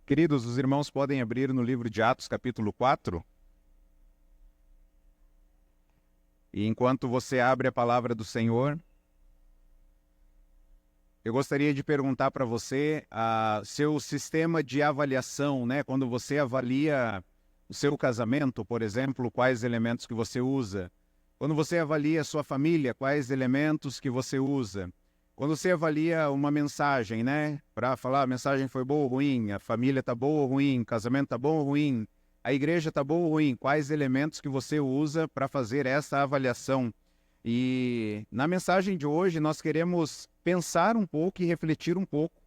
Queridos, os irmãos podem abrir no livro de Atos, capítulo 4. E enquanto você abre a palavra do Senhor, eu gostaria de perguntar para você seu sistema de avaliação, né? Quando você avalia o seu casamento, por exemplo, quais elementos que você usa? Quando você avalia a sua família, quais elementos que você usa? Quando você avalia uma mensagem, né? Para falar a mensagem foi boa ou ruim, a família está boa ou ruim, o casamento está bom ou ruim, a igreja está boa ou ruim, quais elementos que você usa para fazer essa avaliação? E na mensagem de hoje nós queremos pensar um pouco e refletir um pouco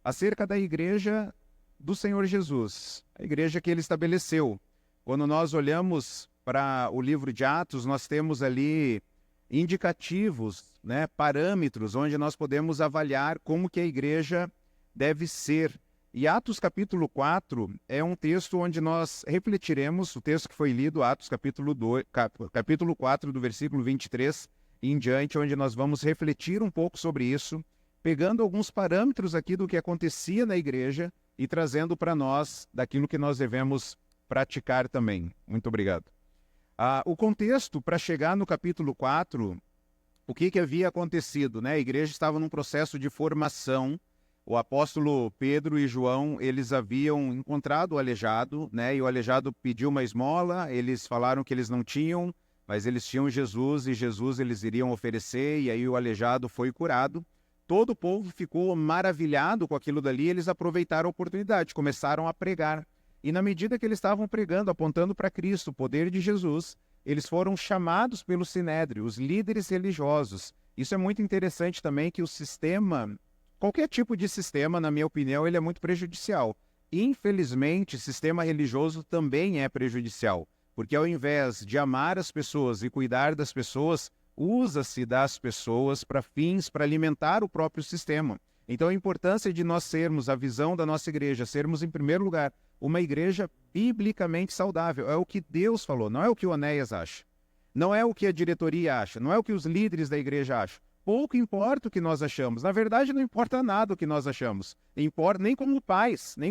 acerca da igreja do Senhor Jesus, a igreja que ele estabeleceu. Quando nós olhamos para o livro de Atos, nós temos ali indicativos, né, parâmetros onde nós podemos avaliar como que a igreja deve ser. E Atos capítulo 4 é um texto onde nós refletiremos, o texto que foi lido, Atos capítulo 4, do versículo 23 em diante, onde nós vamos refletir um pouco sobre isso, pegando alguns parâmetros aqui do que acontecia na igreja e trazendo para nós daquilo que nós devemos praticar também. Muito obrigado. O contexto para chegar no capítulo 4, o que havia acontecido, né? A igreja estava num processo de formação. O apóstolo Pedro e João, eles haviam encontrado o aleijado, né? E o aleijado pediu uma esmola, eles falaram que eles não tinham, mas eles tinham Jesus, e Jesus eles iriam oferecer, e aí o aleijado foi curado. Todo o povo ficou maravilhado com aquilo dali, eles aproveitaram a oportunidade, começaram a pregar. E na medida que eles estavam pregando, apontando para Cristo, o poder de Jesus, eles foram chamados pelo Sinédrio, os líderes religiosos. Isso é muito interessante também, que o sistema, qualquer tipo de sistema, na minha opinião, ele é muito prejudicial. Infelizmente, o sistema religioso também é prejudicial, porque ao invés de amar as pessoas e cuidar das pessoas, usa-se das pessoas para fins, para alimentar o próprio sistema. Então a importância de nós sermos, a visão da nossa igreja, sermos em primeiro lugar uma igreja biblicamente saudável. É o que Deus falou, não é o que o Onéias acha. Não é o que a diretoria acha, não é o que os líderes da igreja acham. Pouco importa o que nós achamos. Na verdade, não importa nada o que nós achamos. Importa nem como pais, né?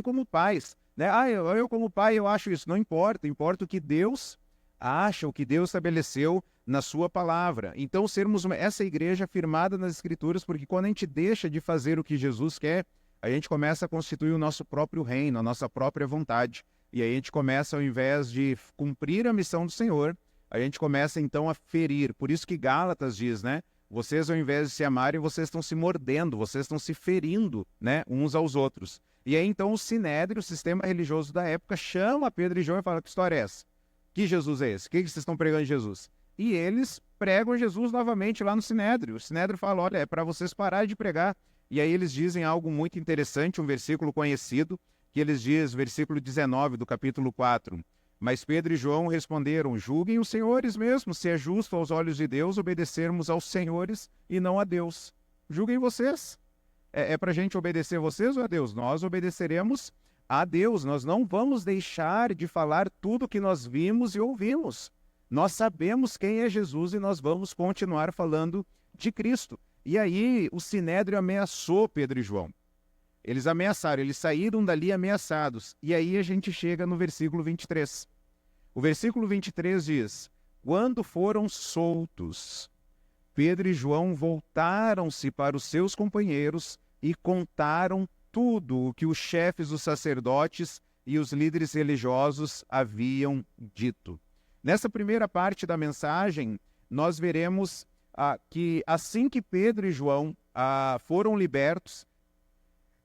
Eu como pai eu acho isso. Não importa, importa o que Deus acha, o que Deus estabeleceu na sua palavra. Então, sermos essa igreja firmada nas Escrituras, porque quando a gente deixa de fazer o que Jesus quer, a gente começa a constituir o nosso próprio reino, a nossa própria vontade. E aí a gente começa, ao invés de cumprir a missão do Senhor, a gente começa então a ferir. Por isso que Gálatas diz, né? Vocês, ao invés de se amarem, vocês estão se mordendo, vocês estão se ferindo, né, uns aos outros. E aí então o Sinédrio, o sistema religioso da época, chama Pedro e João e fala: que história é essa? Que Jesus é esse? O que vocês estão pregando em Jesus? E eles pregam Jesus novamente lá no Sinédrio. O Sinédrio fala: olha, é para vocês pararem de pregar. E aí eles dizem algo muito interessante, um versículo conhecido, que eles dizem, versículo 19 do capítulo 4. Mas Pedro e João responderam: julguem os senhores mesmo, se é justo aos olhos de Deus obedecermos aos senhores e não a Deus. Julguem vocês. É para a gente obedecer vocês ou a Deus? Nós obedeceremos a Deus. Nós não vamos deixar de falar tudo que nós vimos e ouvimos. Nós sabemos quem é Jesus e nós vamos continuar falando de Cristo. E aí o Sinédrio ameaçou Pedro e João. Eles ameaçaram, eles saíram dali ameaçados. E aí a gente chega no versículo 23. O versículo 23 diz: quando foram soltos, Pedro e João voltaram-se para os seus companheiros e contaram tudo o que os chefes dos sacerdotes e os líderes religiosos haviam dito. Nessa primeira parte da mensagem, nós veremos que assim que Pedro e João foram libertos,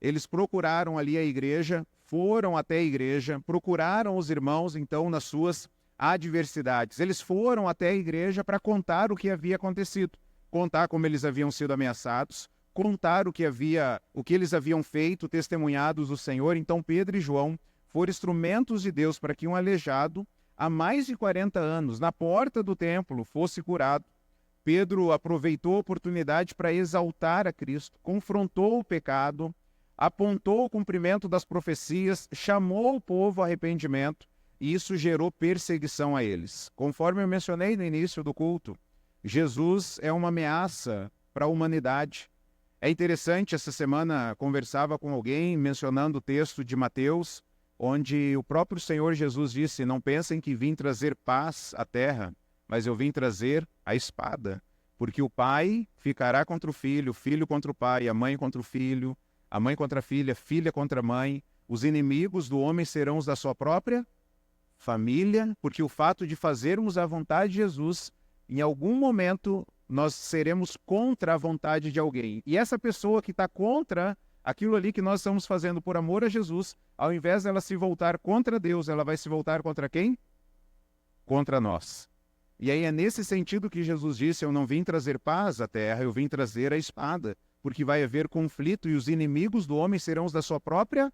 eles procuraram ali a igreja, foram até a igreja, procuraram os irmãos, então, nas suas adversidades. Eles foram até a igreja para contar o que havia acontecido, contar como eles haviam sido ameaçados, contar o que eles haviam feito, testemunhados do Senhor. Então, Pedro e João foram instrumentos de Deus para que um aleijado, há mais de 40 anos, na porta do templo, fosse curado. Pedro aproveitou a oportunidade para exaltar a Cristo, confrontou o pecado, apontou o cumprimento das profecias, chamou o povo ao arrependimento, e isso gerou perseguição a eles. Conforme eu mencionei no início do culto, Jesus é uma ameaça para a humanidade. É interessante, essa semana conversava com alguém mencionando o texto de Mateus, onde o próprio Senhor Jesus disse: não pensem que vim trazer paz à terra, mas eu vim trazer a espada. Porque o pai ficará contra o filho contra o pai, a mãe contra o filho, a mãe contra a filha contra a mãe. Os inimigos do homem serão os da sua própria família, porque o fato de fazermos a vontade de Jesus, em algum momento nós seremos contra a vontade de alguém. E essa pessoa que está contra aquilo ali que nós estamos fazendo por amor a Jesus, ao invés dela se voltar contra Deus, ela vai se voltar contra quem? Contra nós. E aí é nesse sentido que Jesus disse: eu não vim trazer paz à terra, eu vim trazer a espada, porque vai haver conflito e os inimigos do homem serão os da sua própria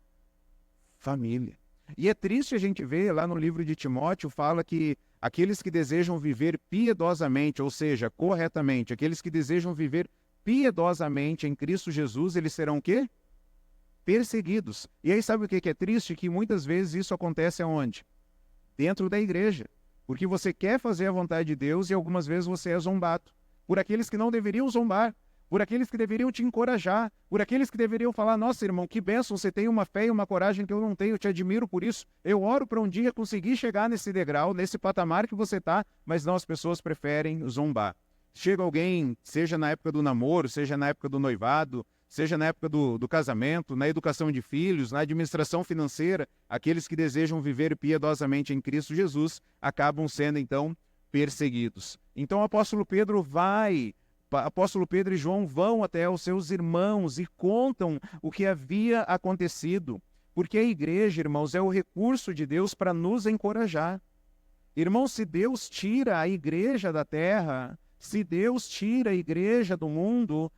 família. E é triste a gente ver lá no livro de Timóteo, fala que aqueles que desejam viver piedosamente, ou seja, corretamente, aqueles que desejam viver piedosamente em Cristo Jesus, eles serão o quê? Perseguidos. E aí sabe o que é triste? Que muitas vezes isso acontece aonde? Dentro da igreja. Porque você quer fazer a vontade de Deus e algumas vezes você é zombado por aqueles que não deveriam zombar, por aqueles que deveriam te encorajar, por aqueles que deveriam falar: nossa, irmão, que bênção, você tem uma fé e uma coragem que eu não tenho, eu te admiro por isso. Eu oro para um dia conseguir chegar nesse degrau, nesse patamar que você está, mas não, as pessoas preferem zombar. Chega alguém, seja na época do namoro, seja na época do noivado, seja na época do casamento, na educação de filhos, na administração financeira, aqueles que desejam viver piedosamente em Cristo Jesus acabam sendo, então, perseguidos. Então o apóstolo Pedro e João vão até os seus irmãos e contam o que havia acontecido, porque a igreja, irmãos, é o recurso de Deus para nos encorajar. Irmãos, se Deus tira a igreja da terra, se Deus tira a igreja do mundo,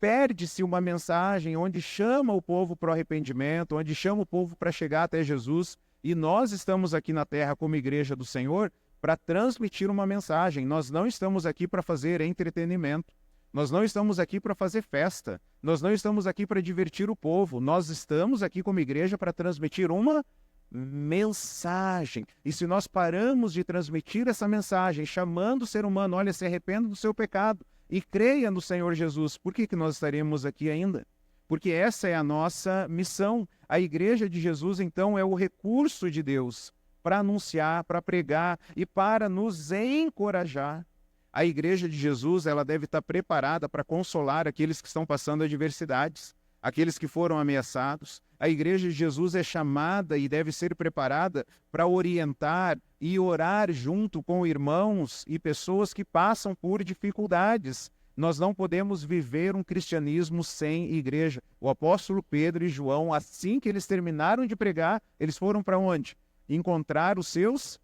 perde-se uma mensagem onde chama o povo para o arrependimento, onde chama o povo para chegar até Jesus, e nós estamos aqui na terra como igreja do Senhor para transmitir uma mensagem. Nós não estamos aqui para fazer entretenimento, nós não estamos aqui para fazer festa, nós não estamos aqui para divertir o povo, nós estamos aqui como igreja para transmitir uma mensagem. E se nós paramos de transmitir essa mensagem, chamando o ser humano: olha, se arrependa do seu pecado e creia no Senhor Jesus, por que nós estaremos aqui ainda? Porque essa é a nossa missão. A igreja de Jesus, então, é o recurso de Deus para anunciar, para pregar e para nos encorajar. A igreja de Jesus, ela deve estar preparada para consolar aqueles que estão passando adversidades, aqueles que foram ameaçados. A igreja de Jesus é chamada e deve ser preparada para orientar e orar junto com irmãos e pessoas que passam por dificuldades. Nós não podemos viver um cristianismo sem igreja. O apóstolo Pedro e João, assim que eles terminaram de pregar, eles foram para onde? Encontrar os seus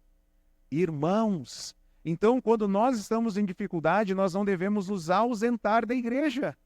irmãos. Então, quando nós estamos em dificuldade, nós não devemos nos ausentar da igreja.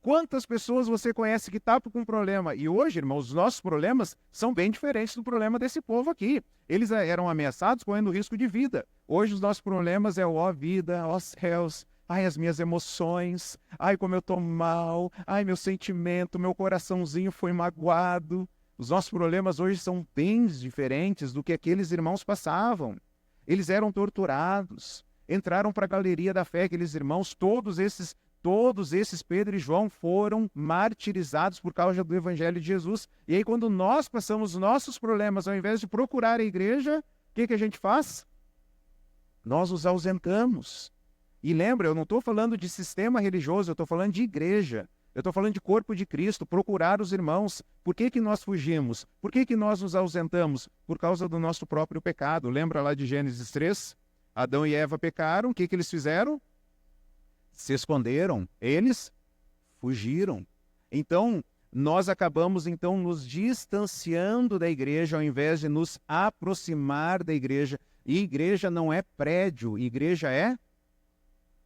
Quantas pessoas você conhece que estão com problema? E hoje, irmãos, os nossos problemas são bem diferentes do problema desse povo aqui. Eles eram ameaçados correndo risco de vida. Hoje os nossos problemas é ó vida, ó céus, ai as minhas emoções, ai como eu estou mal, ai meu sentimento, meu coraçãozinho foi magoado. Os nossos problemas hoje são bem diferentes do que aqueles irmãos passavam. Eles eram torturados, entraram para a galeria da fé, aqueles irmãos, todos esses Pedro e João foram martirizados por causa do Evangelho de Jesus. E aí quando nós passamos nossos problemas, ao invés de procurar a igreja, o que a gente faz? Nós nos ausentamos. E lembra, eu não estou falando de sistema religioso, eu estou falando de igreja. Eu estou falando de corpo de Cristo, procurar os irmãos. Por que nós fugimos? Por que nós nos ausentamos? Por causa do nosso próprio pecado. Lembra lá de Gênesis 3? Adão e Eva pecaram, o que eles fizeram? Se esconderam, eles fugiram. Então, nós acabamos então nos distanciando da igreja ao invés de nos aproximar da igreja. E igreja não é prédio, igreja é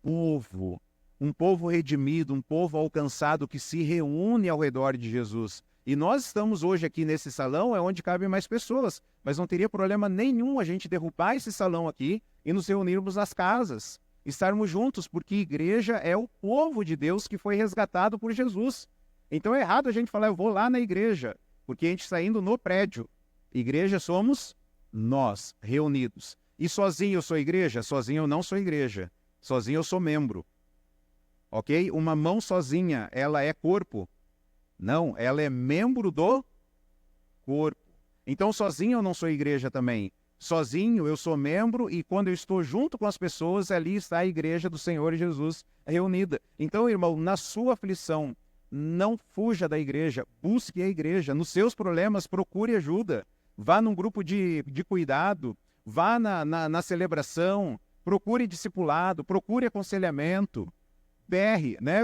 povo. Um povo redimido, um povo alcançado que se reúne ao redor de Jesus. E nós estamos hoje aqui nesse salão, é onde cabem mais pessoas, mas não teria problema nenhum a gente derrubar esse salão aqui e nos reunirmos nas casas, estarmos juntos, porque igreja é o povo de Deus que foi resgatado por Jesus. Então é errado a gente falar: eu vou lá na igreja, porque a gente está indo no prédio. Igreja somos nós, reunidos. E sozinho eu sou igreja? Sozinho eu não sou igreja. Sozinho eu sou membro. Ok? Uma mão sozinha, ela é corpo? Não, ela é membro do corpo. Então, sozinho eu não sou igreja também. Sozinho eu sou membro e quando eu estou junto com as pessoas, ali está a igreja do Senhor Jesus reunida. Então, irmão, na sua aflição, não fuja da igreja, busque a igreja. Nos seus problemas, procure ajuda. Vá num grupo de cuidado, vá na celebração, procure discipulado, procure aconselhamento. Berre, né?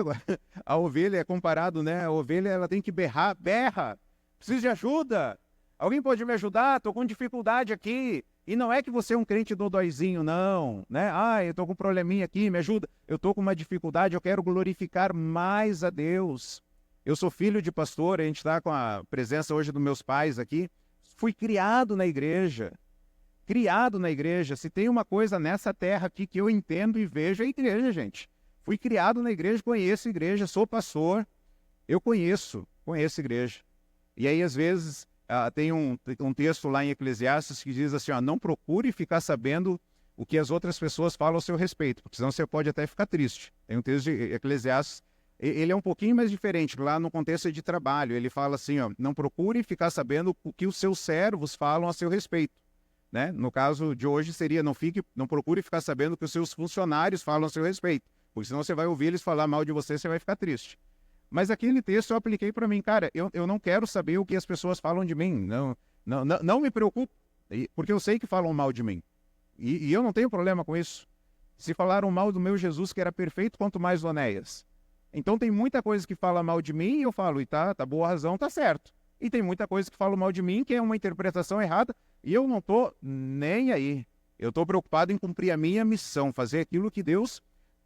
A ovelha é comparado, né? A ovelha ela tem que berrar, berra, preciso de ajuda. Alguém pode me ajudar? Estou com dificuldade aqui. E não é que você é um crente dodóizinho, não, né? Eu estou com um probleminha aqui, me ajuda. Eu estou com uma dificuldade, eu quero glorificar mais a Deus. Eu sou filho de pastor, a gente está com a presença hoje dos meus pais aqui. Fui criado na igreja. Criado na igreja. Se tem uma coisa nessa terra aqui que eu entendo e vejo, é a igreja, gente. Fui criado na igreja, conheço a igreja, sou pastor. Eu conheço a igreja. E aí, às vezes... tem um texto lá em Eclesiastes que diz assim, não procure ficar sabendo o que as outras pessoas falam ao seu respeito, porque senão você pode até ficar triste. Tem um texto de Eclesiastes, ele é um pouquinho mais diferente, lá no contexto de trabalho, ele fala assim, não procure ficar sabendo o que os seus servos falam a seu respeito. Né? No caso de hoje seria, não procure ficar sabendo o que os seus funcionários falam a seu respeito, porque senão você vai ouvir eles falar mal de você, você vai ficar triste. Mas aquele texto eu apliquei para mim, cara, eu não quero saber o que as pessoas falam de mim, não me preocupo, porque eu sei que falam mal de mim, e eu não tenho problema com isso. Se falaram mal do meu Jesus, que era perfeito, quanto mais do Onéias. Então tem muita coisa que fala mal de mim, e eu falo, e tá boa razão, tá certo. E tem muita coisa que fala mal de mim, que é uma interpretação errada, e eu não tô nem aí. Eu tô preocupado em cumprir a minha missão, fazer aquilo que Deus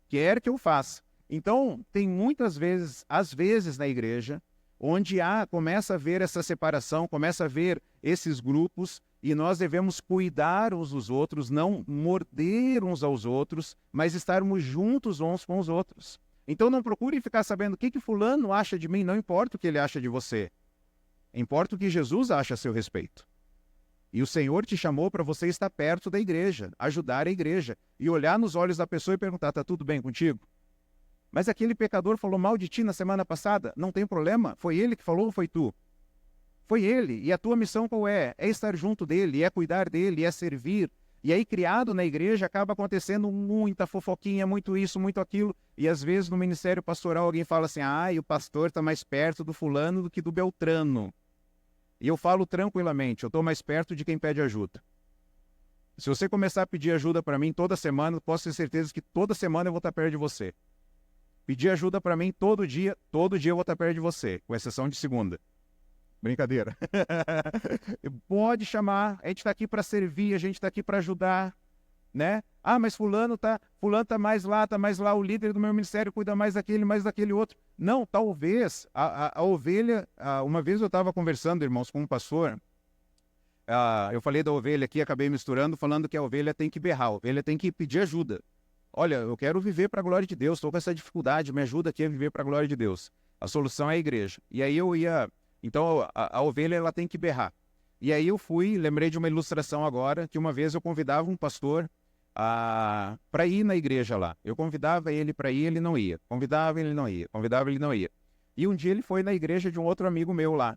quer que eu faça. Então, tem muitas vezes, às vezes na igreja, onde começa a ver essa separação, começa a ver esses grupos, e nós devemos cuidar uns dos outros, não morder uns aos outros, mas estarmos juntos uns com os outros. Então, não procure ficar sabendo o que fulano acha de mim, não importa o que ele acha de você. Importa o que Jesus acha a seu respeito. E o Senhor te chamou para você estar perto da igreja, ajudar a igreja, e olhar nos olhos da pessoa e perguntar, tá tudo bem contigo? Mas aquele pecador falou mal de ti na semana passada, não tem problema, foi ele que falou ou foi tu? Foi ele, e a tua missão qual é? É estar junto dele, é cuidar dele, é servir. E aí, criado na igreja, acaba acontecendo muita fofoquinha, muito isso, muito aquilo, e às vezes no ministério pastoral alguém fala assim, o pastor está mais perto do fulano do que do Beltrano. E eu falo tranquilamente, eu estou mais perto de quem pede ajuda. Se você começar a pedir ajuda para mim toda semana, posso ter certeza que toda semana eu vou estar perto de você. Pedir ajuda para mim todo dia eu vou estar perto de você, com exceção de segunda. Brincadeira. Pode chamar, a gente está aqui para servir, a gente está aqui para ajudar, né? Mas fulano tá mais lá, o líder do meu ministério cuida mais daquele outro. Não, talvez a ovelha, uma vez eu estava conversando, irmãos, com um pastor, eu falei da ovelha aqui, acabei misturando, falando que a ovelha tem que berrar, a ovelha tem que pedir ajuda. Olha, eu quero viver para a glória de Deus, estou com essa dificuldade, me ajuda aqui a viver para a glória de Deus. A solução é a igreja. E aí então a ovelha ela tem que berrar. E aí eu lembrei de uma ilustração agora, que uma vez eu convidava um pastor para ir na igreja lá. Eu convidava ele para ir, ele não ia. Convidava, ele não ia. E um dia ele foi na igreja de um outro amigo meu lá.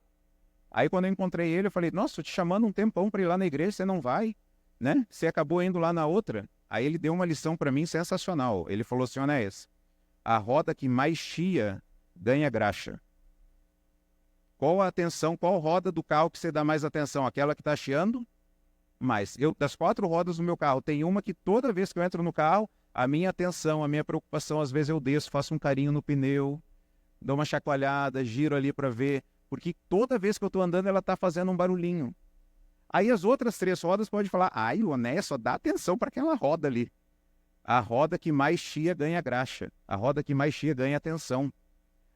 Aí quando eu encontrei ele, eu falei, nossa, tô te chamando um tempão para ir lá na igreja, você não vai, né? Você acabou indo lá na outra. Aí ele deu uma lição para mim sensacional. Ele falou assim, Onéias, a roda que mais chia ganha graxa. Qual a atenção, qual roda do carro que você dá mais atenção? Aquela que está chiando? Mais. Das 4 rodas do meu carro, tem uma que toda vez que eu entro no carro, a minha atenção, a minha preocupação, às vezes eu desço, faço um carinho no pneu, dou uma chacoalhada, giro ali para ver, porque toda vez que eu estou andando ela está fazendo um barulhinho. Aí as outras 3 rodas podem falar, o Onéias só dá atenção para aquela roda ali. A roda que mais chia ganha graxa. A roda que mais chia ganha atenção.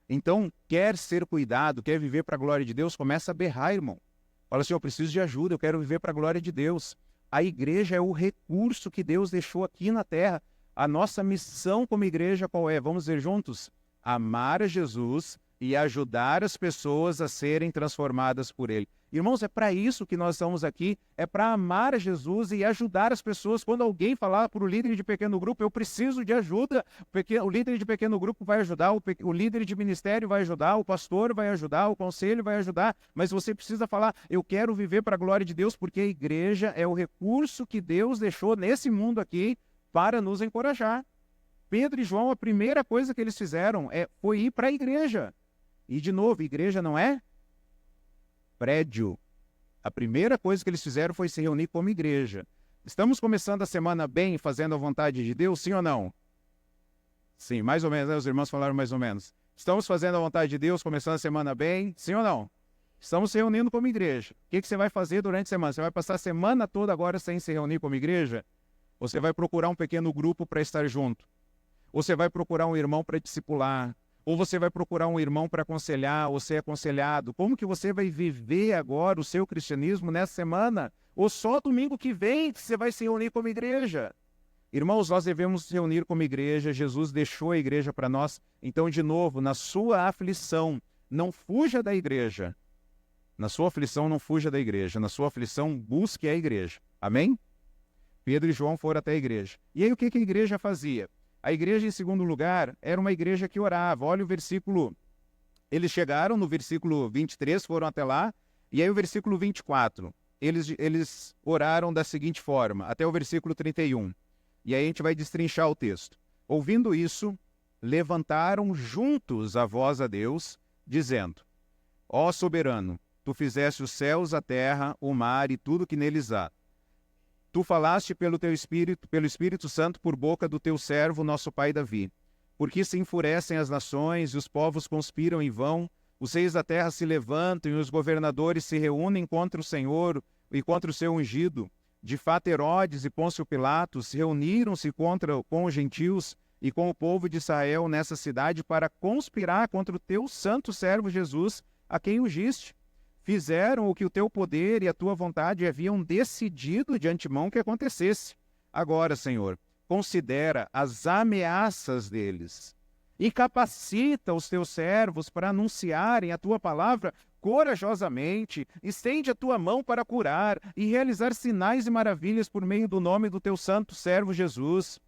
Então, quer ser cuidado, quer viver para a glória de Deus, começa a berrar, irmão. Fala assim, eu preciso de ajuda, eu quero viver para a glória de Deus. A igreja é o recurso que Deus deixou aqui na terra. A nossa missão como igreja qual é? Vamos ver juntos? Amar a Jesus, e ajudar as pessoas a serem transformadas por Ele. Irmãos, é para isso que nós estamos aqui, é para amar a Jesus e ajudar as pessoas. Quando alguém falar para o líder de pequeno grupo, eu preciso de ajuda, o líder de pequeno grupo vai ajudar, o líder de ministério vai ajudar, o pastor vai ajudar, o conselho vai ajudar, mas você precisa falar, eu quero viver para a glória de Deus, porque a igreja é o recurso que Deus deixou nesse mundo aqui para nos encorajar. Pedro e João, a primeira coisa que eles fizeram foi ir para a igreja. E, de novo, igreja não é prédio. A primeira coisa que eles fizeram foi se reunir como igreja. Estamos começando a semana bem, fazendo a vontade de Deus, sim ou não? Sim, mais ou menos, né? Os irmãos falaram mais ou menos. Estamos fazendo a vontade de Deus, começando a semana bem, sim ou não? Estamos se reunindo como igreja. O que você vai fazer durante a semana? Você vai passar a semana toda agora sem se reunir como igreja? Ou você vai procurar um pequeno grupo para estar junto? Ou você vai procurar um irmão para discipular? Ou você vai procurar um irmão para aconselhar, ou ser aconselhado? Como que você vai viver agora o seu cristianismo nessa semana? Ou só domingo que vem que você vai se reunir como igreja? Irmãos, nós devemos nos reunir como igreja, Jesus deixou a igreja para nós. Então, de novo, na sua aflição, não fuja da igreja. Na sua aflição, não fuja da igreja. Na sua aflição, busque a igreja. Amém? Pedro e João foram até a igreja. E aí, o que a igreja fazia? A igreja, em segundo lugar, era uma igreja que orava. Olha o versículo. Eles chegaram no versículo 23, foram até lá. E aí o versículo 24. Eles oraram da seguinte forma, até o versículo 31. E aí a gente vai destrinchar o texto. Ouvindo isso, levantaram juntos a voz a Deus, dizendo: Ó soberano, tu fizeste os céus, a terra, o mar e tudo que neles há. Tu falaste pelo Espírito Santo por boca do teu servo, nosso pai Davi. Porque se enfurecem as nações e os povos conspiram em vão, os reis da terra se levantam e os governadores se reúnem contra o Senhor e contra o seu ungido. De fato, Herodes e Pôncio Pilatos reuniram-se com os gentios e com o povo de Israel nessa cidade para conspirar contra o teu santo servo Jesus, a quem ungiste. Fizeram o que o teu poder e a tua vontade haviam decidido de antemão que acontecesse. Agora, Senhor, considera as ameaças deles e capacita os teus servos para anunciarem a tua palavra corajosamente, estende a tua mão para curar e realizar sinais e maravilhas por meio do nome do teu santo servo Jesus.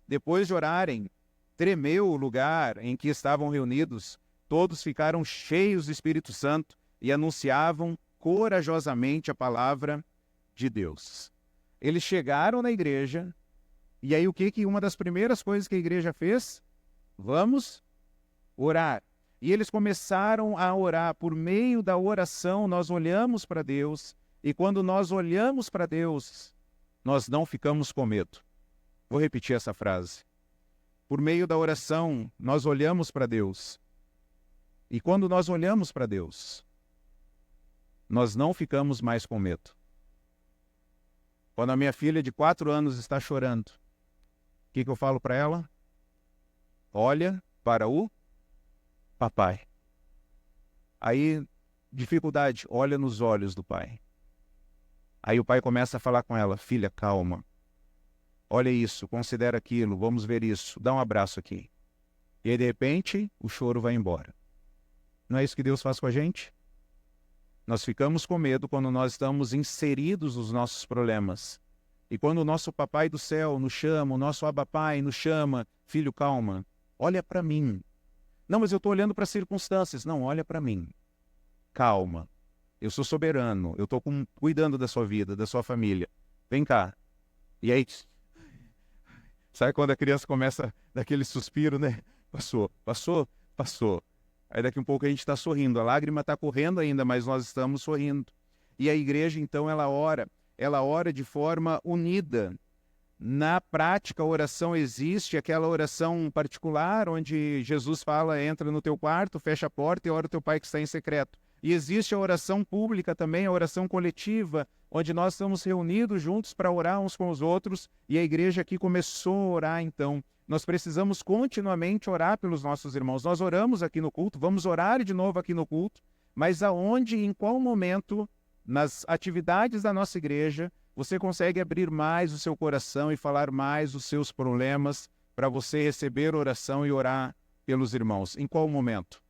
Depois de orarem, tremeu o lugar em que estavam reunidos, todos ficaram cheios do Espírito Santo e anunciavam corajosamente a palavra de Deus. Eles chegaram na igreja, e aí o que uma das primeiras coisas que a igreja fez? Vamos orar. E eles começaram a orar. Por meio da oração, nós olhamos para Deus, e quando nós olhamos para Deus, nós não ficamos com medo. Vou repetir essa frase. Por meio da oração, nós olhamos para Deus. E quando nós olhamos para Deus, nós não ficamos mais com medo. Quando a minha filha de 4 anos está chorando, o que eu falo para ela? Olha para o papai. Aí, dificuldade, olha nos olhos do pai. Aí o pai começa a falar com ela: filha, calma. Olha isso, considera aquilo, vamos ver isso, dá um abraço aqui. E aí, de repente, o choro vai embora. Não é isso que Deus faz com a gente? Nós ficamos com medo quando nós estamos inseridos nos nossos problemas. E quando o nosso papai do céu nos chama, o nosso abapai nos chama: filho, calma, olha para mim. Não, mas eu estou olhando para as circunstâncias. Não, olha para mim. Calma, eu sou soberano, eu estou cuidando da sua vida, da sua família. Vem cá. E aí, sabe quando a criança começa daquele suspiro, né? Passou, passou, passou. Aí daqui um pouco a gente está sorrindo, a lágrima está correndo ainda, mas nós estamos sorrindo. E a igreja, então, ela ora de forma unida. Na prática, a oração existe, aquela oração particular, onde Jesus fala: entra no teu quarto, fecha a porta e ora o teu pai que está em secreto. E existe a oração pública também, a oração coletiva, onde nós estamos reunidos juntos para orar uns com os outros, e a igreja aqui começou a orar, então. Nós precisamos continuamente orar pelos nossos irmãos. Nós oramos aqui no culto, vamos orar de novo aqui no culto, mas aonde, em qual momento, nas atividades da nossa igreja, você consegue abrir mais o seu coração e falar mais os seus problemas para você receber oração e orar pelos irmãos? Em qual momento?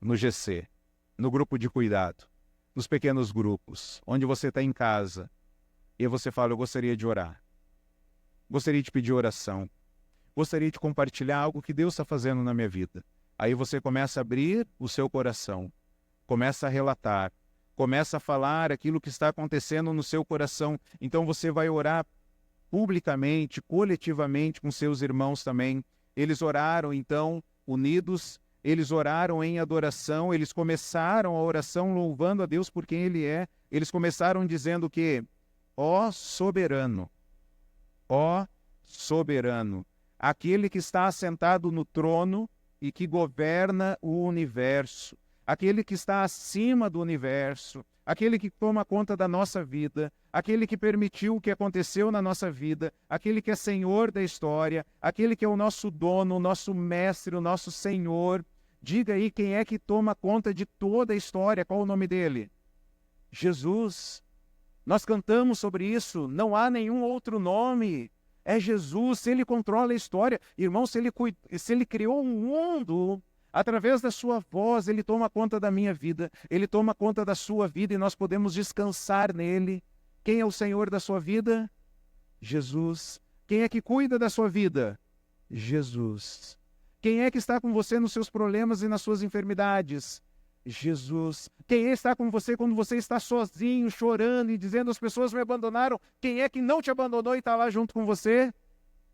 no GC, no grupo de cuidado, nos pequenos grupos, onde você está em casa, e você fala, eu gostaria de orar, gostaria de pedir oração, gostaria de compartilhar algo que Deus está fazendo na minha vida. Aí você começa a abrir o seu coração, começa a relatar, começa a falar aquilo que está acontecendo no seu coração. Então você vai orar publicamente, coletivamente com seus irmãos também. Eles oraram, então, unidos, eles oraram em adoração, eles começaram a oração louvando a Deus por quem Ele é. Eles começaram dizendo que, ó soberano, aquele que está assentado no trono e que governa o universo, aquele que está acima do universo, aquele que toma conta da nossa vida, aquele que permitiu o que aconteceu na nossa vida, aquele que é Senhor da história, aquele que é o nosso dono, o nosso mestre, o nosso Senhor. Diga aí quem é que toma conta de toda a história, qual o nome dele? Jesus. Nós cantamos sobre isso, não há nenhum outro nome. É Jesus, se Ele controla a história. Irmão, se ele criou um mundo, através da sua voz, Ele toma conta da minha vida, Ele toma conta da sua vida e nós podemos descansar nele. Quem é o Senhor da sua vida? Jesus. Quem é que cuida da sua vida? Jesus. Quem é que está com você nos seus problemas e nas suas enfermidades? Jesus. Quem é que está com você quando você está sozinho, chorando e dizendo as pessoas me abandonaram? Quem é que não te abandonou e está lá junto com você?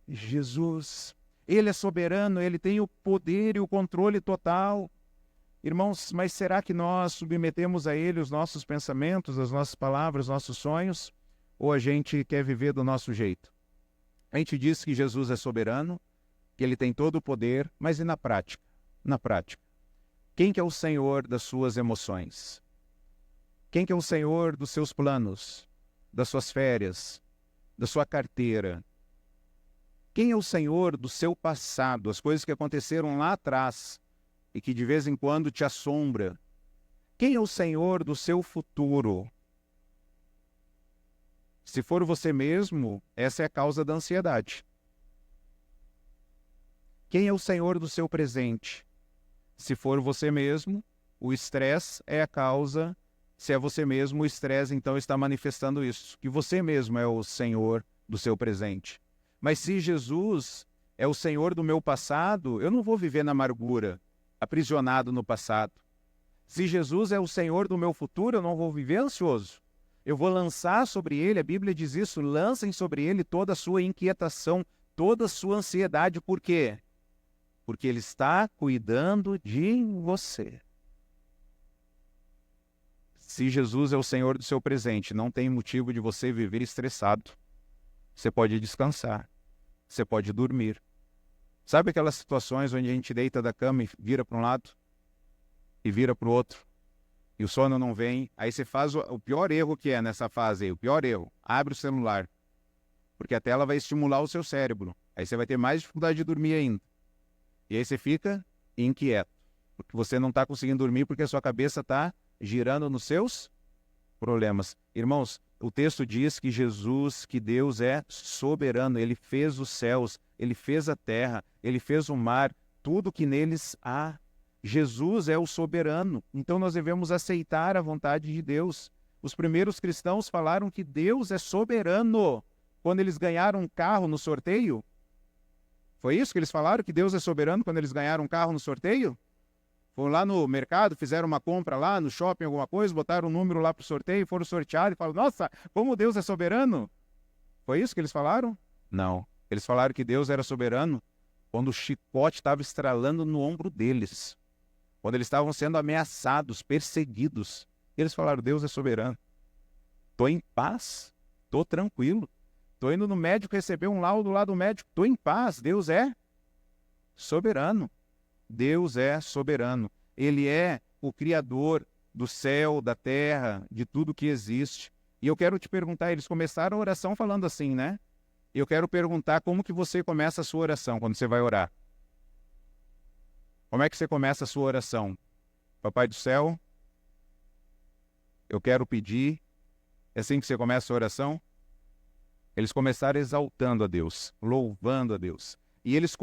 Jesus. Ele é soberano, Ele tem o poder e o controle total. Irmãos, mas será que nós submetemos a Ele os nossos pensamentos, as nossas palavras, os nossos sonhos? Ou a gente quer viver do nosso jeito? A gente diz que Jesus é soberano, que Ele tem todo o poder, mas e na prática? Na prática. Quem que é o Senhor das suas emoções? Quem que é o Senhor dos seus planos, das suas férias, da sua carteira? Quem é o Senhor do seu passado, as coisas que aconteceram lá atrás e que de vez em quando te assombra? Quem é o Senhor do seu futuro? Se for você mesmo, essa é a causa da ansiedade. Quem é o Senhor do seu presente? Se for você mesmo, o estresse é a causa. Se é você mesmo, o estresse então está manifestando isso, que você mesmo é o Senhor do seu presente. Mas se Jesus é o Senhor do meu passado, eu não vou viver na amargura, aprisionado no passado. Se Jesus é o Senhor do meu futuro, eu não vou viver ansioso. Eu vou lançar sobre Ele, a Bíblia diz isso, lancem sobre Ele toda a sua inquietação, toda a sua ansiedade. Por quê? Porque Ele está cuidando de você. Se Jesus é o Senhor do seu presente, não tem motivo de você viver estressado. Você pode descansar, você pode dormir. Sabe aquelas situações onde a gente deita da cama e vira para um lado e vira para o outro e o sono não vem? Aí você faz o pior erro que é nessa fase aí, o pior erro, abre o celular, porque a tela vai estimular o seu cérebro. Aí você vai ter mais dificuldade de dormir ainda. E aí você fica inquieto, porque você não está conseguindo dormir porque a sua cabeça está girando nos seus problemas. Irmãos, o texto diz que Jesus, que Deus é soberano. Ele fez os céus, Ele fez a terra, Ele fez o mar, tudo que neles há. Jesus é o soberano, então nós devemos aceitar a vontade de Deus. Os primeiros cristãos falaram que Deus é soberano. Quando eles ganharam um carro no sorteio, foi isso que eles falaram? Que Deus é soberano quando eles ganharam um carro no sorteio? Foram lá no mercado, fizeram uma compra lá no shopping, alguma coisa, botaram um número lá para o sorteio, foram sorteados e falaram, nossa, como Deus é soberano? Foi isso que eles falaram? Não. Eles falaram que Deus era soberano quando o chicote estava estralando no ombro deles. Quando eles estavam sendo ameaçados, perseguidos. Eles falaram, Deus é soberano. Estou em paz, estou tranquilo. Estou indo no médico receber um laudo lá do médico. Estou em paz, Deus é soberano. Deus é soberano. Ele é o Criador do céu, da terra, de tudo que existe. E eu quero te perguntar, eles começaram a oração falando assim, né? Eu quero perguntar como que você começa a sua oração quando você vai orar. Como é que você começa a sua oração? Papai do céu, eu quero pedir. É assim que você começa a oração? Eles começaram exaltando a Deus, louvando a Deus. E eles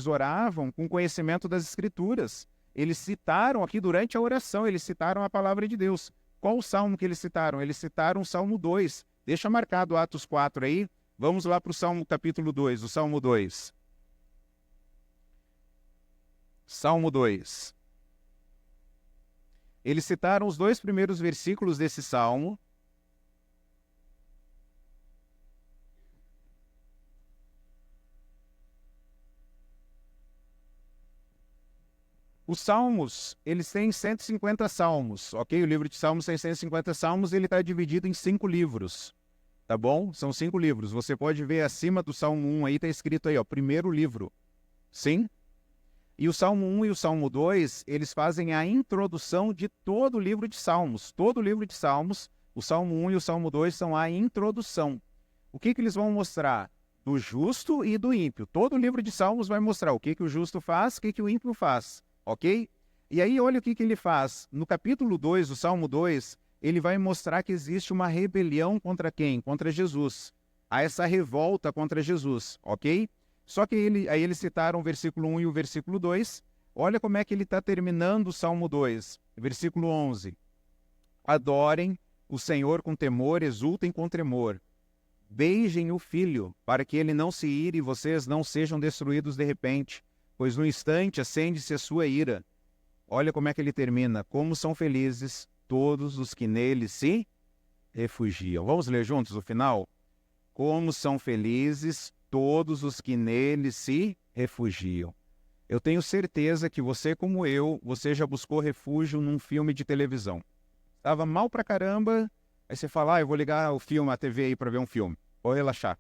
oravam com conhecimento das Escrituras. eles citaram aqui durante a oração, eles citaram a palavra de Deus. Qual o salmo que eles citaram? Eles citaram o Salmo 2. Deixa marcado Atos 4 aí. Vamos lá para o Salmo capítulo 2, o Salmo 2. Salmo 2. Eles citaram os 2 primeiros versículos desse salmo. Os salmos, eles têm 150 salmos, ok? O livro de salmos tem 150 salmos, ele está dividido em 5 livros, tá bom? São 5 livros. Você pode ver acima do Salmo 1 aí, está escrito aí, ó, primeiro livro. Sim? E o Salmo 1 e o Salmo 2, eles fazem a introdução de todo o livro de salmos. Todo o livro de salmos, o Salmo 1 e o Salmo 2 são a introdução. O que eles vão mostrar? Do justo e do ímpio. Todo o livro de salmos vai mostrar o que o justo faz, o que o ímpio faz. Ok? E aí, olha o que ele faz. No capítulo 2, o Salmo 2, ele vai mostrar que existe uma rebelião contra quem? Contra Jesus. Há essa revolta contra Jesus, ok? Só que aí eles citaram o versículo 1 e o versículo 2. Olha como é que ele está terminando o Salmo 2. Versículo 11. Adorem o Senhor com temor, exultem com tremor. Beijem o Filho, para que ele não se ire e vocês não sejam destruídos de repente. Pois no instante acende-se a sua ira. Olha como é que ele termina. Como são felizes todos os que nele se refugiam. Vamos ler juntos o final? Como são felizes todos os que nele se refugiam. Eu tenho certeza que você, como eu, você já buscou refúgio num filme de televisão. Estava mal pra caramba, aí você fala, eu vou ligar o filme, a TV aí para ver um filme. Vou relaxar.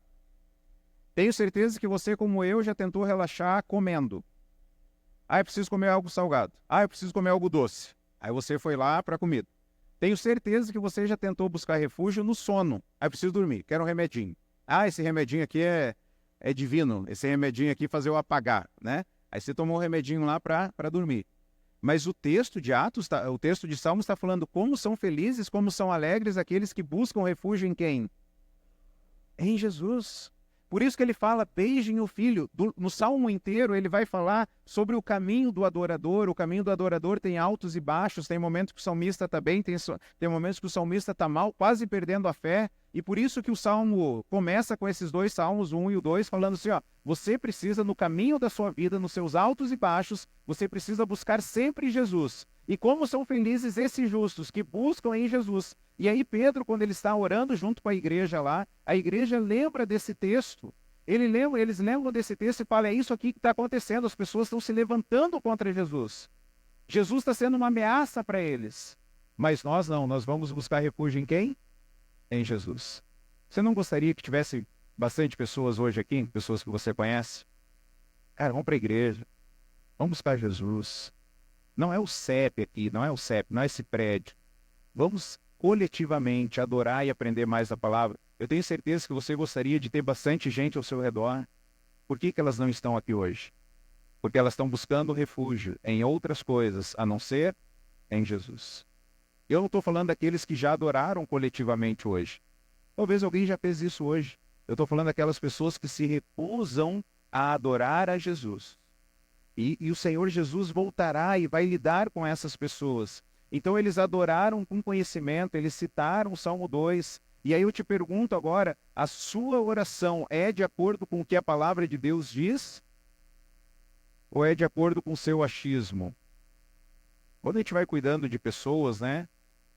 Tenho certeza que você, como eu, já tentou relaxar comendo. Eu preciso comer algo salgado. Eu preciso comer algo doce. Aí você foi lá para a comida. Tenho certeza que você já tentou buscar refúgio no sono. Eu preciso dormir, quero um remedinho. Esse remedinho aqui é divino. Esse remedinho aqui fazer eu apagar, né? Aí você tomou um remedinho lá para dormir. Mas o texto de Atos, o texto de Salmos está falando como são felizes, como são alegres aqueles que buscam refúgio em quem? Em Jesus. Por isso que ele fala, beijem o Filho. No Salmo inteiro ele vai falar sobre o caminho do adorador. O caminho do adorador tem altos e baixos, tem momentos que o salmista está bem, tem momentos que o salmista está mal, quase perdendo a fé. E por isso que o Salmo começa com esses 2 salmos, o 1 e o 2, falando assim, você precisa no caminho da sua vida, nos seus altos e baixos, você precisa buscar sempre Jesus. E como são felizes esses justos que buscam em Jesus. E aí Pedro, quando ele está orando junto com a igreja lá, a igreja lembra desse texto. Eles lembram desse texto e falam, é isso aqui que está acontecendo, as pessoas estão se levantando contra Jesus. Jesus está sendo uma ameaça para eles. Mas nós não, nós vamos buscar refúgio em quem? Em Jesus. Você não gostaria que tivesse bastante pessoas hoje aqui, pessoas que você conhece? Cara, vamos para a igreja, vamos buscar Jesus. Não é o CEP aqui, não é o CEP, não é esse prédio. Vamos coletivamente adorar e aprender mais a palavra. Eu tenho certeza que você gostaria de ter bastante gente ao seu redor. Por que elas não estão aqui hoje? Porque elas estão buscando refúgio em outras coisas, a não ser em Jesus. Eu não estou falando daqueles que já adoraram coletivamente hoje. Talvez alguém já fez isso hoje. Eu estou falando daquelas pessoas que se recusam a adorar a Jesus. E o Senhor Jesus voltará e vai lidar com essas pessoas. Então eles adoraram com conhecimento, eles citaram o Salmo 2. E aí eu te pergunto agora, a sua oração é de acordo com o que a palavra de Deus diz? Ou é de acordo com o seu achismo? Quando a gente vai cuidando de pessoas, né?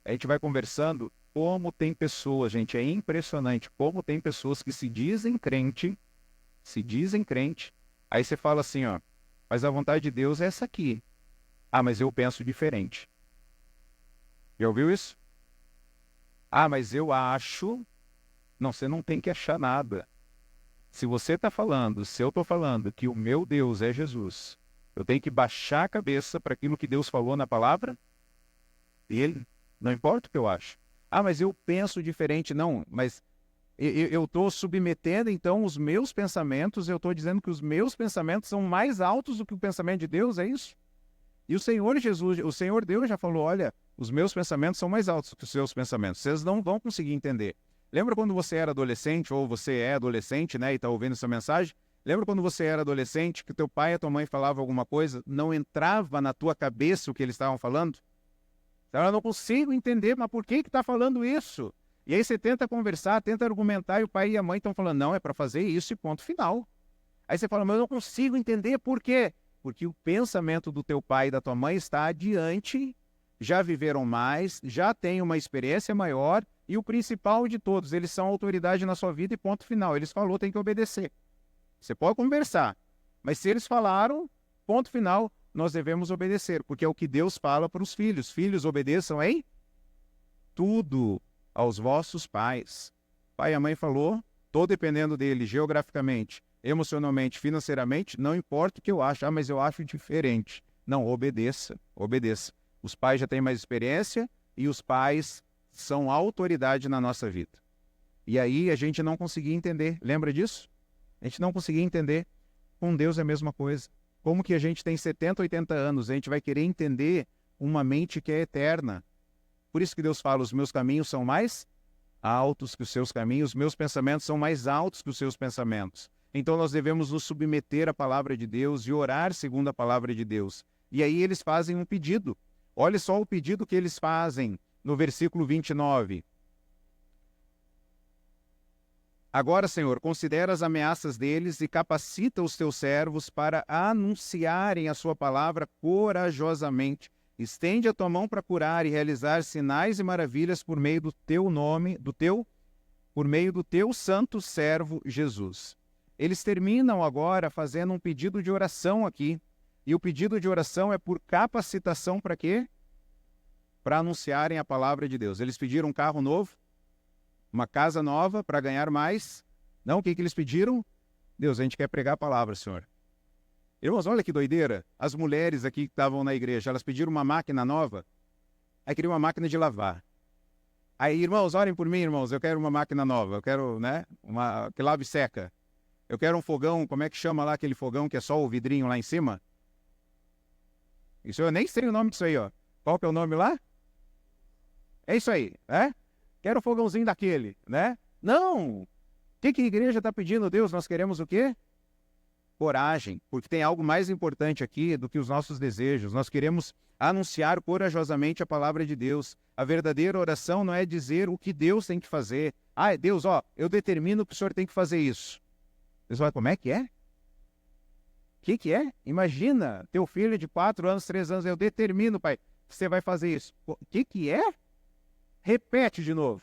A gente vai conversando, como tem pessoas, gente, é impressionante, como tem pessoas que se dizem crente, aí você fala assim, mas a vontade de Deus é essa aqui. Mas eu penso diferente. Já ouviu isso? Mas eu acho... Não, você não tem que achar nada. Se você está falando, se eu estou falando que o meu Deus é Jesus, eu tenho que baixar a cabeça para aquilo que Deus falou na palavra dele. Não importa o que eu acho. Mas eu penso diferente. Não, mas eu estou submetendo, então, os meus pensamentos, eu estou dizendo que os meus pensamentos são mais altos do que o pensamento de Deus, é isso? E o Senhor Jesus, o Senhor Deus já falou, olha, os meus pensamentos são mais altos que os seus pensamentos. Vocês não vão conseguir entender. Lembra quando você era adolescente, ou você é adolescente, né, e está ouvindo essa mensagem? Lembra quando você era adolescente, que teu pai e a tua mãe falavam alguma coisa, não entrava na tua cabeça o que eles estavam falando? Eu não consigo entender, mas por que está falando isso? E aí você tenta conversar, tenta argumentar, e o pai e a mãe estão falando, não, é para fazer isso e ponto final. Aí você fala, mas eu não consigo entender por quê? Porque o pensamento do teu pai e da tua mãe está adiante, já viveram mais, já têm uma experiência maior, e o principal de todos, eles são autoridade na sua vida e ponto final. Eles falou, tem que obedecer. Você pode conversar, mas se eles falaram, ponto final, nós devemos obedecer, porque é o que Deus fala para os filhos. Filhos, obedeçam em tudo aos vossos pais. Pai e a mãe falou, estou dependendo dele geograficamente, emocionalmente, financeiramente, não importa o que eu acho, mas eu acho diferente. Não, obedeça, obedeça. Os pais já têm mais experiência e os pais são autoridade na nossa vida. E aí a gente não conseguia entender, lembra disso? A gente não conseguia entender. Com Deus é a mesma coisa. Como que a gente tem 70, 80 anos, a gente vai querer entender uma mente que é eterna. Por isso que Deus fala, os meus caminhos são mais altos que os seus caminhos, os meus pensamentos são mais altos que os seus pensamentos. Então nós devemos nos submeter à palavra de Deus e orar segundo a palavra de Deus. E aí eles fazem um pedido. Olha só o pedido que eles fazem no versículo 29. Agora, Senhor, considera as ameaças deles e capacita os teus servos para anunciarem a sua palavra corajosamente. Estende a tua mão para curar e realizar sinais e maravilhas por meio do teu nome, por meio do teu santo servo Jesus. Eles terminam agora fazendo um pedido de oração aqui. E o pedido de oração é por capacitação para quê? Para anunciarem a palavra de Deus. Eles pediram um carro novo, uma casa nova para ganhar mais. Não, o que eles pediram? Deus, a gente quer pregar a palavra, Senhor. Irmãos, olha que doideira. As mulheres aqui que estavam na igreja, elas pediram uma máquina nova. Aí queriam uma máquina de lavar. Aí, irmãos, orem por mim, irmãos. Eu quero uma máquina nova. Eu quero, uma que lave seca. Eu quero um fogão, como é que chama lá aquele fogão que é só o vidrinho lá em cima? Isso eu nem sei o nome disso aí, ó. Qual que é o nome lá? É isso aí, né? Quero um fogãozinho daquele, né? Não! O que a igreja está pedindo, Deus? Nós queremos o quê? Coragem, porque tem algo mais importante aqui do que os nossos desejos. Nós queremos anunciar corajosamente a palavra de Deus. A verdadeira oração não é dizer o que Deus tem que fazer. Ah, Deus, ó, eu determino que o Senhor tem que fazer isso. Deus vai, como é que é? O que é? Imagina, teu filho de 4 anos, 3 anos, eu determino, pai, que você vai fazer isso. O que é? Repete de novo.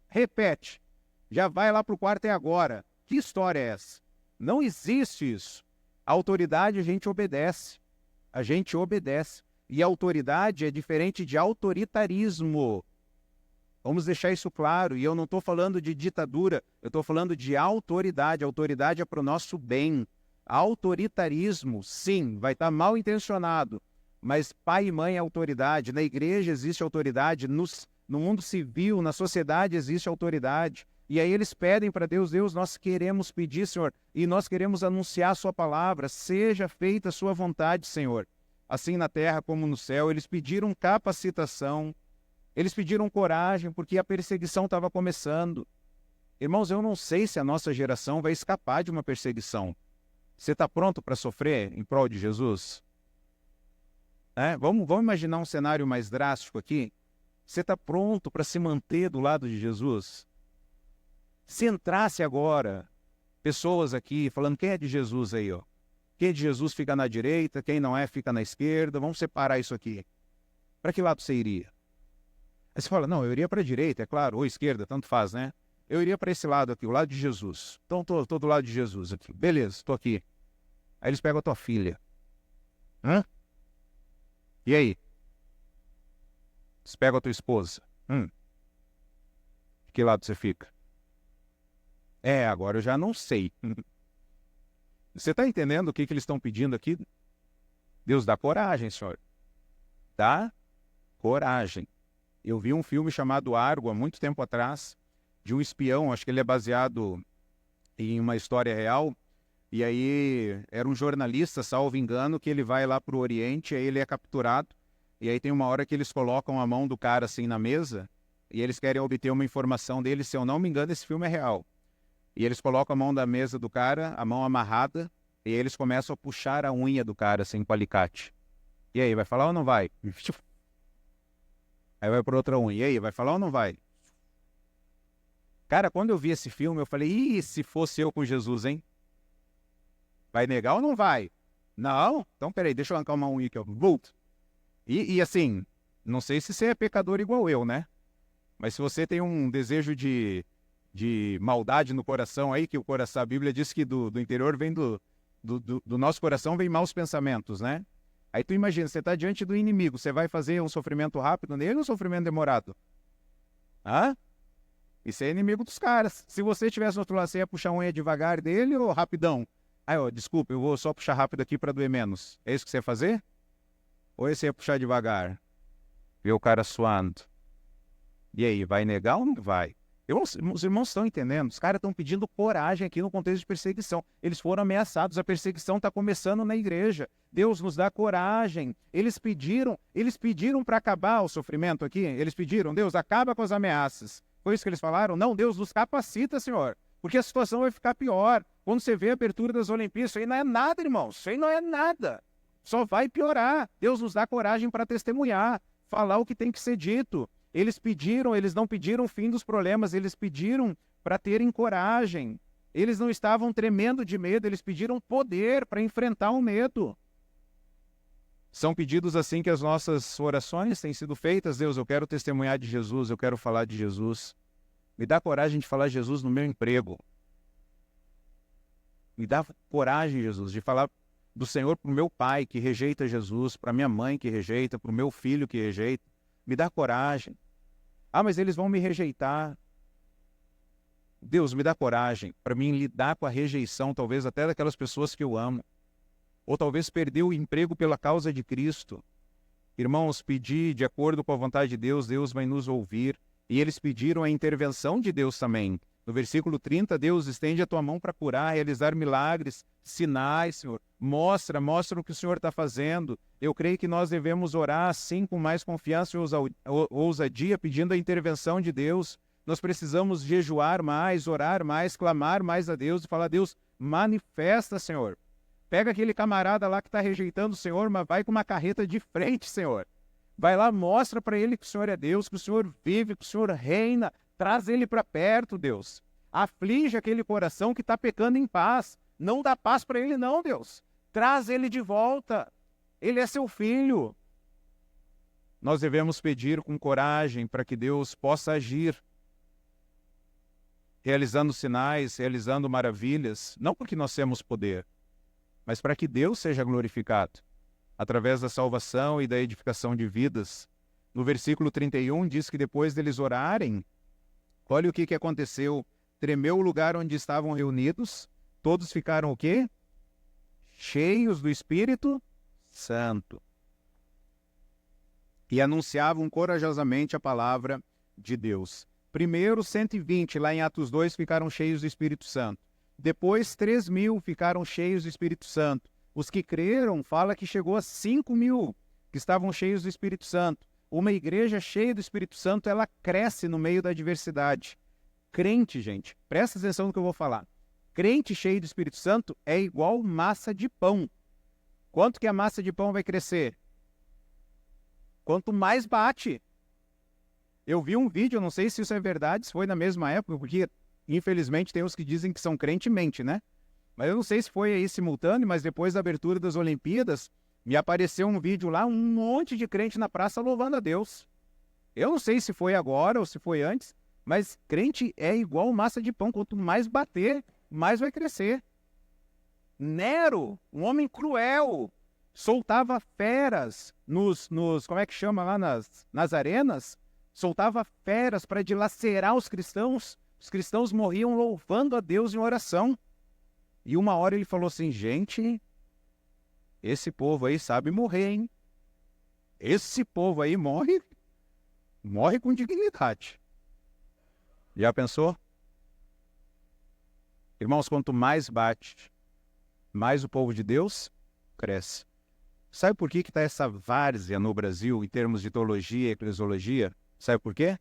Repete. Já vai lá para o quarto, é agora. Que história é essa? Não existe isso. A autoridade a gente obedece. A gente obedece. E a autoridade é diferente de autoritarismo. Vamos deixar isso claro. E eu não estou falando de ditadura, eu estou falando de autoridade. A autoridade é para o nosso bem. Autoritarismo, sim, vai estar mal intencionado. Mas pai e mãe é autoridade. Na igreja existe autoridade. No mundo civil, na sociedade existe autoridade. E aí eles pedem para Deus, Deus, nós queremos pedir, Senhor, e nós queremos anunciar a sua palavra, seja feita a sua vontade, Senhor. Assim na terra como no céu, eles pediram capacitação, eles pediram coragem, porque a perseguição estava começando. Irmãos, eu não sei se a nossa geração vai escapar de uma perseguição. Você está pronto para sofrer em prol de Jesus? Vamos imaginar um cenário mais drástico aqui? Você está pronto para se manter do lado de Jesus? Se entrasse agora pessoas aqui falando quem é de Jesus aí, ó. Quem é de Jesus fica na direita, quem não é fica na esquerda, vamos separar isso aqui. Para que lado você iria? Aí você fala, não, eu iria para a direita, é claro, ou esquerda, tanto faz, né? Eu iria para esse lado aqui, o lado de Jesus. Então estou do lado de Jesus aqui. Beleza, estou aqui. Aí eles pegam a tua filha. E aí? Eles pegam a tua esposa. De que lado você fica? Agora eu já não sei. Você está entendendo o que eles estão pedindo aqui? Deus dá coragem, Senhor. Dá coragem. Eu vi um filme chamado Argo, há muito tempo atrás, de um espião, acho que ele é baseado em uma história real, e aí era um jornalista, salvo engano, que ele vai lá para o Oriente, aí ele é capturado, e aí tem uma hora que eles colocam a mão do cara assim na mesa, e eles querem obter uma informação dele, se eu não me engano, esse filme é real. E eles colocam a mão da mesa do cara, a mão amarrada, e eles começam a puxar a unha do cara, assim, com alicate. E aí, vai falar ou não vai? Aí vai para outra unha. E aí, vai falar ou não vai? Cara, quando eu vi esse filme, eu falei, ih, se fosse eu com Jesus, hein? Vai negar ou não vai? Não? Então, peraí, deixa eu arrancar uma unha aqui, ó. Volto. E assim, não sei se você é pecador igual eu, né? Mas se você tem um desejo de maldade no coração aí, que o coração, a Bíblia diz que do interior vem do nosso coração vem maus pensamentos, né? Aí tu imagina, você está diante do inimigo, você vai fazer um sofrimento rápido nele ou um sofrimento demorado? Hã? Isso é inimigo dos caras. Se você estivesse no outro lado, você ia puxar a unha devagar dele ou rapidão? Aí, ó, desculpa, eu vou só puxar rápido aqui para doer menos. É isso que você ia fazer? Ou você ia puxar devagar? Ver o cara suando. E aí, vai negar ou não vai? Os irmãos estão entendendo? Os caras estão pedindo coragem aqui no contexto de perseguição. Eles foram ameaçados, a perseguição está começando na igreja. Deus nos dá coragem. Eles pediram para acabar o sofrimento aqui. Eles pediram, Deus, acaba com as ameaças. Foi isso que eles falaram? Não, Deus nos capacita, Senhor, porque a situação vai ficar pior. Quando você vê a abertura das Olimpíadas, isso aí não é nada, irmãos. Isso aí não é nada. Só vai piorar. Deus nos dá coragem para testemunhar, falar o que tem que ser dito. Eles não pediram o fim dos problemas, eles pediram para terem coragem. Eles não estavam tremendo de medo, eles pediram poder para enfrentar o medo. São pedidos assim que as nossas orações têm sido feitas. Deus, eu quero testemunhar de Jesus, eu quero falar de Jesus. Me dá coragem de falar de Jesus no meu emprego. Me dá coragem, Jesus, de falar do Senhor para o meu pai que rejeita Jesus, para minha mãe que rejeita, para o meu filho que rejeita. Me dá coragem. Ah, mas eles vão me rejeitar. Deus, me dá coragem para mim lidar com a rejeição, talvez até daquelas pessoas que eu amo. Ou talvez perder o emprego pela causa de Cristo. Irmãos, pedir de acordo com a vontade de Deus, Deus vai nos ouvir. E eles pediram a intervenção de Deus também. No versículo 30, Deus estende a tua mão para curar, realizar milagres, sinais, Senhor. Mostra o que o Senhor está fazendo. Eu creio que nós devemos orar assim com mais confiança e ousadia, pedindo a intervenção de Deus. Nós precisamos jejuar mais, orar mais, clamar mais a Deus e falar, Deus, manifesta, Senhor. Pega aquele camarada lá que está rejeitando o Senhor, mas vai com uma carreta de frente, Senhor. Vai lá, mostra para ele que o Senhor é Deus, que o Senhor vive, que o Senhor reina. Traz ele para perto, Deus. Aflige aquele coração que está pecando em paz. Não dá paz para ele não, Deus. Traz ele de volta. Ele é seu filho. Nós devemos pedir com coragem para que Deus possa agir, realizando sinais, realizando maravilhas, não porque nós temos poder, mas para que Deus seja glorificado, através da salvação e da edificação de vidas. No versículo 31 diz que depois deles orarem, olha o que aconteceu. Tremeu o lugar onde estavam reunidos, todos ficaram o quê? Cheios do Espírito Santo. E anunciavam corajosamente a palavra de Deus. Primeiro, 120, lá em Atos 2, ficaram cheios do Espírito Santo. Depois, 3.000 ficaram cheios do Espírito Santo. Os que creram, fala que chegou a 5.000 que estavam cheios do Espírito Santo. Uma igreja cheia do Espírito Santo, ela cresce no meio da adversidade. Crente, gente, presta atenção no que eu vou falar. Crente cheio do Espírito Santo é igual massa de pão. Quanto que a massa de pão vai crescer? Quanto mais bate. Eu vi um vídeo, eu não sei se isso é verdade, se foi na mesma época, porque infelizmente tem os que dizem que são crente e mente, né? Mas eu não sei se foi aí simultâneo, mas depois da abertura das Olimpíadas, me apareceu um vídeo lá, um monte de crente na praça louvando a Deus. Eu não sei se foi agora ou se foi antes, mas crente é igual massa de pão. Quanto mais bater, mais vai crescer. Nero, um homem cruel, soltava feras como é que chama lá nas arenas? Soltava feras para dilacerar os cristãos. Os cristãos morriam louvando a Deus em oração. E uma hora ele falou assim, gente, esse povo aí sabe morrer, hein? Esse povo aí morre com dignidade. Já pensou? Irmãos, quanto mais bate, mais o povo de Deus cresce. Sabe por que está essa várzea no Brasil, em termos de teologia e eclesiologia? Sabe por quê?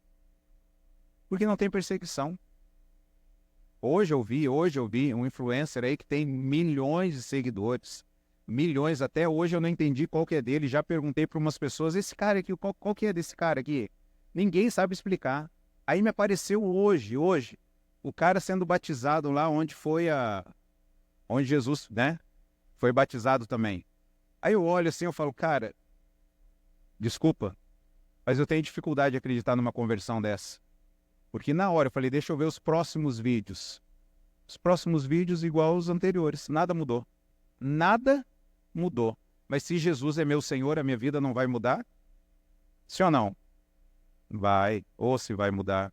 Porque não tem perseguição. Hoje eu vi um influencer aí que tem milhões de seguidores. Milhões, até hoje eu não entendi qual que é dele. Já perguntei para umas pessoas, esse cara aqui, qual que é desse cara aqui? Ninguém sabe explicar. Aí me apareceu hoje, o cara sendo batizado lá onde Jesus, né, foi batizado também. Aí eu olho assim, eu falo, cara, desculpa, mas eu tenho dificuldade de acreditar numa conversão dessa. Porque na hora eu falei, deixa eu ver os próximos vídeos. Os próximos vídeos igual aos anteriores, nada mudou. Nada mudou. Mas se Jesus é meu Senhor, a minha vida não vai mudar? Sim ou não? Vai, ou se vai mudar.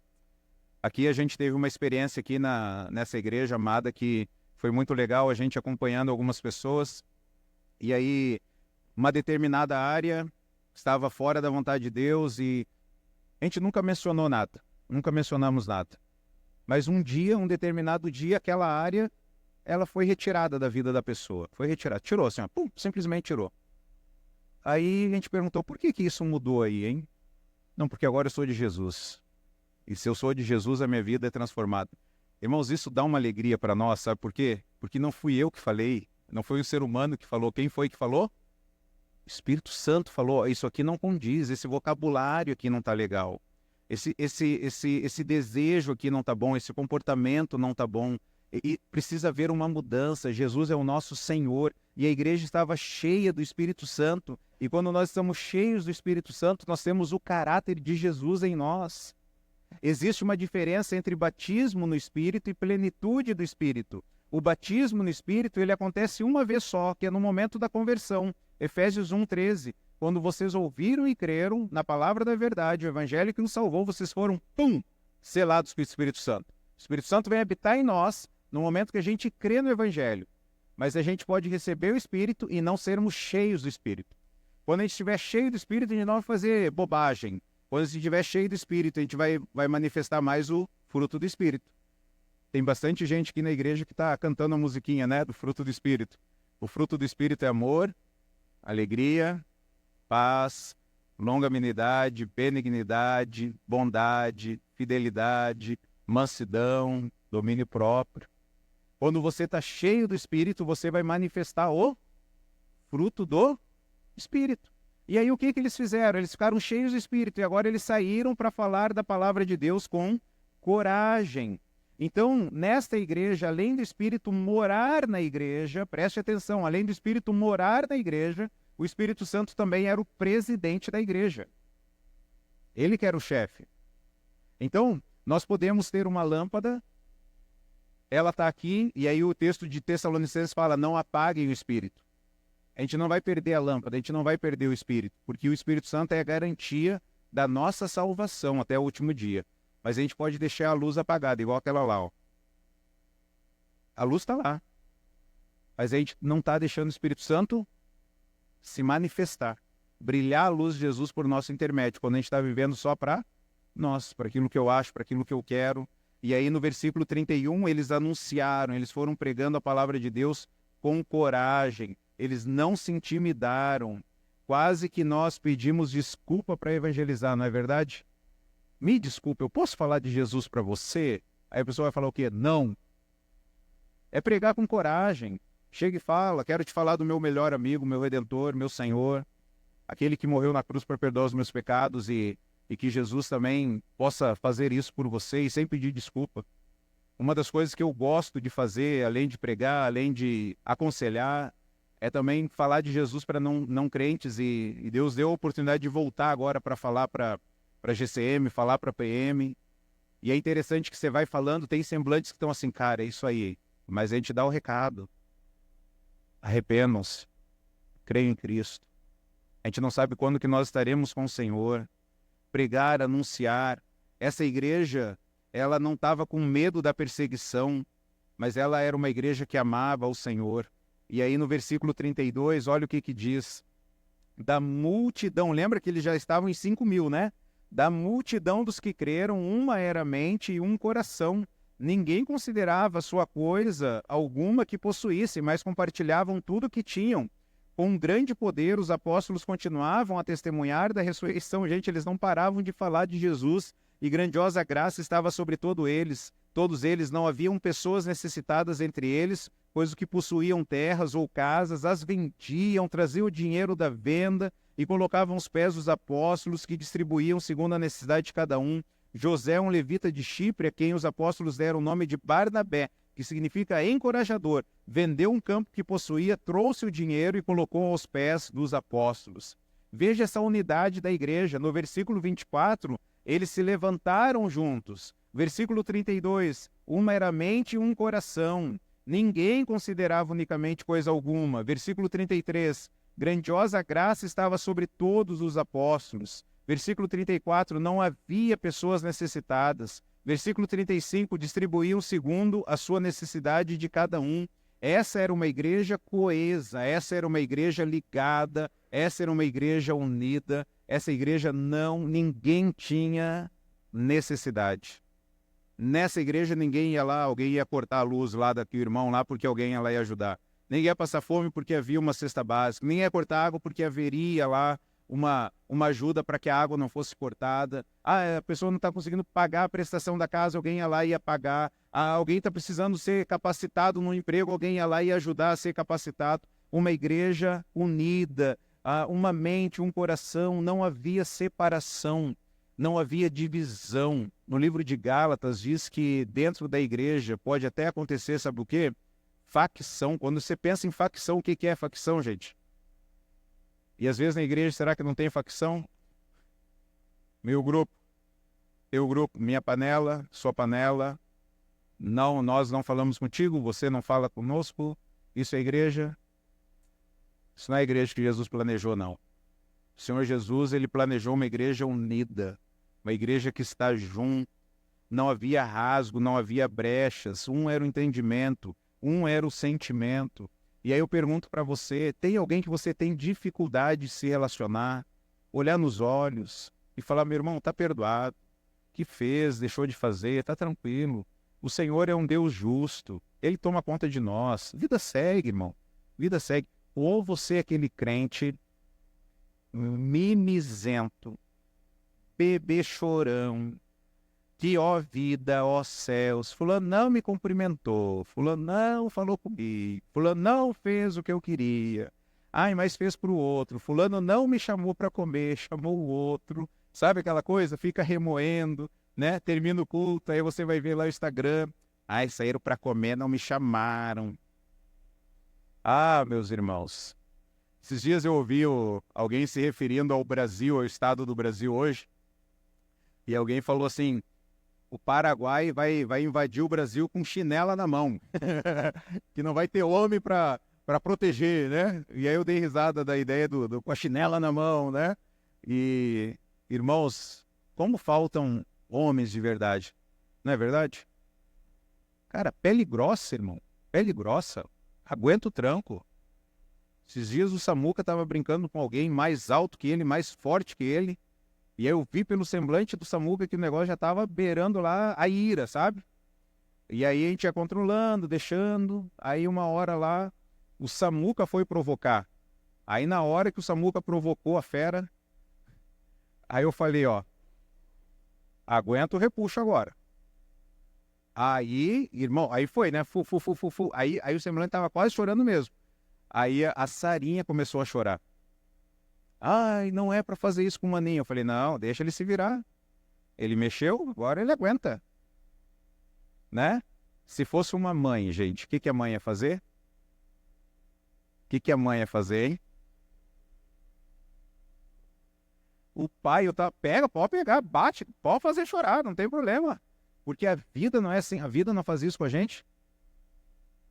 Aqui a gente teve uma experiência aqui nessa igreja amada que foi muito legal, a gente acompanhando algumas pessoas. E aí, uma determinada área estava fora da vontade de Deus e a gente nunca mencionou nada. Nunca mencionamos nada. Mas um determinado dia, aquela área, ela foi retirada da vida da pessoa. Foi retirada. Tirou assim, ó, pum, simplesmente tirou. Aí a gente perguntou, por que isso mudou aí, hein? Não, porque agora eu sou de Jesus. E se eu sou de Jesus, a minha vida é transformada. Irmãos, isso dá uma alegria para nós, sabe por quê? Porque não fui eu que falei, não foi o ser humano que falou. Quem foi que falou? O Espírito Santo falou, isso aqui não condiz, esse vocabulário aqui não está legal. Esse desejo aqui não está bom, esse comportamento não está bom. E precisa haver uma mudança. Jesus é o nosso Senhor e a igreja estava cheia do Espírito Santo. E quando nós estamos cheios do Espírito Santo, nós temos o caráter de Jesus em nós. Existe uma diferença entre batismo no Espírito e plenitude do Espírito. O batismo no Espírito ele acontece uma vez só, que é no momento da conversão. Efésios 1:13. Quando vocês ouviram e creram na palavra da verdade, o evangelho que nos salvou, vocês foram, selados com o Espírito Santo. O Espírito Santo vem habitar em nós no momento que a gente crê no evangelho. Mas a gente pode receber o Espírito e não sermos cheios do Espírito. Quando a gente estiver cheio do Espírito, a gente não vai fazer bobagem. Quando a gente estiver cheio do Espírito, a gente vai manifestar mais o fruto do Espírito. Tem bastante gente aqui na igreja que está cantando a musiquinha, né, do fruto do Espírito. O fruto do Espírito é amor, alegria, paz, longanimidade, benignidade, bondade, fidelidade, mansidão, domínio próprio. Quando você está cheio do Espírito, você vai manifestar o fruto do Espírito. E aí o que eles fizeram? Eles ficaram cheios do Espírito e agora eles saíram para falar da palavra de Deus com coragem. Então, nesta igreja, além do Espírito morar na igreja, preste atenção, além do Espírito morar na igreja, o Espírito Santo também era o presidente da igreja. Ele que era o chefe. Então, nós podemos ter uma lâmpada, ela está aqui, e aí o texto de Tessalonicenses fala, não apaguem o Espírito. A gente não vai perder a lâmpada, a gente não vai perder o Espírito, porque o Espírito Santo é a garantia da nossa salvação até o último dia. Mas a gente pode deixar a luz apagada, igual aquela lá. Ó. A luz está lá. Mas a gente não está deixando o Espírito Santo se manifestar. Brilhar a luz de Jesus por nosso intermédio, quando a gente está vivendo só para nós, para aquilo que eu acho, para aquilo que eu quero. E aí no versículo 31, eles anunciaram, eles foram pregando a palavra de Deus com coragem. Eles não se intimidaram. Quase que nós pedimos desculpa para evangelizar, não é verdade? Me desculpe, eu posso falar de Jesus para você? Aí a pessoa vai falar o quê? Não. É pregar com coragem. Chega e fala, quero te falar do meu melhor amigo, meu Redentor, meu Senhor, aquele que morreu na cruz para perdoar os meus pecados e que Jesus também possa fazer isso por você e sem pedir desculpa. Uma das coisas que eu gosto de fazer, além de pregar, além de aconselhar, é também falar de Jesus para não crentes e Deus deu a oportunidade de voltar agora para falar para GCM, falar para PM. E é interessante que você vai falando, tem semblantes que estão assim, cara, é isso aí. Mas a gente dá o recado. Arrependam-se. Creiam em Cristo. A gente não sabe quando que nós estaremos com o Senhor. Pregar, anunciar. Essa igreja, ela não estava com medo da perseguição, mas ela era uma igreja que amava o Senhor. E aí no versículo 32, olha o que diz. Da multidão, lembra que eles já estavam em 5.000, né? Da multidão dos que creram, uma era mente e um coração. Ninguém considerava sua coisa alguma que possuísse, mas compartilhavam tudo o que tinham. Com grande poder, os apóstolos continuavam a testemunhar da ressurreição. Gente, eles não paravam de falar de Jesus, e grandiosa graça estava sobre todos eles. Todos eles não haviam pessoas necessitadas entre eles, pois os que possuíam terras ou casas as vendiam, traziam o dinheiro da venda e colocavam aos pés dos apóstolos, que distribuíam segundo a necessidade de cada um. José, um levita de Chipre, a quem os apóstolos deram o nome de Barnabé, que significa encorajador, vendeu um campo que possuía, trouxe o dinheiro e colocou aos pés dos apóstolos. Veja essa unidade da igreja. No versículo 24, eles se levantaram juntos. Versículo 32, uma era mente e um coração. Ninguém considerava unicamente coisa alguma. Versículo 33, grandiosa graça estava sobre todos os apóstolos. Versículo 34, não havia pessoas necessitadas. Versículo 35, distribuíam segundo a sua necessidade de cada um. Essa era uma igreja coesa, essa era uma igreja ligada, essa era uma igreja unida. Essa igreja ninguém tinha necessidade. Nessa igreja ninguém ia lá, alguém ia cortar a luz lá daquele irmão lá porque alguém ia lá ia ajudar. Ninguém ia passar fome porque havia uma cesta básica. Ninguém ia cortar água porque haveria lá uma ajuda para que a água não fosse cortada. A pessoa não está conseguindo pagar a prestação da casa, alguém ia lá e ia pagar. Alguém está precisando ser capacitado no emprego, alguém ia lá e ia ajudar a ser capacitado. Uma igreja unida, uma mente, um coração, não havia separação, não havia divisão. No livro de Gálatas diz que dentro da igreja pode até acontecer, sabe o quê? Facção. Quando você pensa em facção, o que é facção, gente? E às vezes na igreja, será que não tem facção? Meu grupo, teu grupo, minha panela, sua panela. Não, nós não falamos contigo, você não fala conosco. Isso é igreja? Isso não é a igreja que Jesus planejou, não. O Senhor Jesus, ele planejou uma igreja unida, uma igreja que está junto. Não havia rasgo, não havia brechas. Um era o entendimento, um era o sentimento. E aí eu pergunto para você, tem alguém que você tem dificuldade de se relacionar, olhar nos olhos e falar, meu irmão, está perdoado, que fez, deixou de fazer, está tranquilo. O Senhor é um Deus justo, Ele toma conta de nós. Vida segue, irmão, vida segue. Ou você é aquele crente mimizento, bebê chorão, que ó vida, ó céus, fulano não me cumprimentou, fulano não falou comigo, fulano não fez o que eu queria, ai, mas fez para o outro, fulano não me chamou para comer, chamou o outro, sabe aquela coisa? Fica remoendo, né? Termina o culto, aí você vai ver lá o Instagram, ai, saíram para comer, não me chamaram. Ah, meus irmãos, esses dias eu ouvi alguém se referindo ao Brasil, ao estado do Brasil hoje, e alguém falou assim, o Paraguai vai invadir o Brasil com chinela na mão, que não vai ter homem para proteger, né? E aí eu dei risada da ideia com a chinela na mão, né? E, irmãos, como faltam homens de verdade, não é verdade? Cara, pele grossa, irmão, pele grossa, aguenta o tranco. Esses dias o Samuca estava brincando com alguém mais alto que ele, mais forte que ele, e aí eu vi pelo semblante do Samuca que o negócio já estava beirando lá a ira, sabe? E aí a gente ia controlando, deixando. Aí uma hora lá, o Samuca foi provocar. Aí na hora que o Samuca provocou a fera, aí eu falei, ó, aguenta o repuxo agora. Aí, irmão, aí foi, né? Aí o semblante tava quase chorando mesmo. Aí a Sarinha começou a chorar. Ai, não é para fazer isso com o maninho. Eu falei, não, deixa ele se virar. Ele mexeu, agora ele aguenta. Né? Se fosse uma mãe, gente, o que a mãe ia fazer? O que a mãe ia fazer, hein? O pai, pode pegar, bate, pode fazer chorar, não tem problema. Porque a vida não é assim, a vida não faz isso com a gente.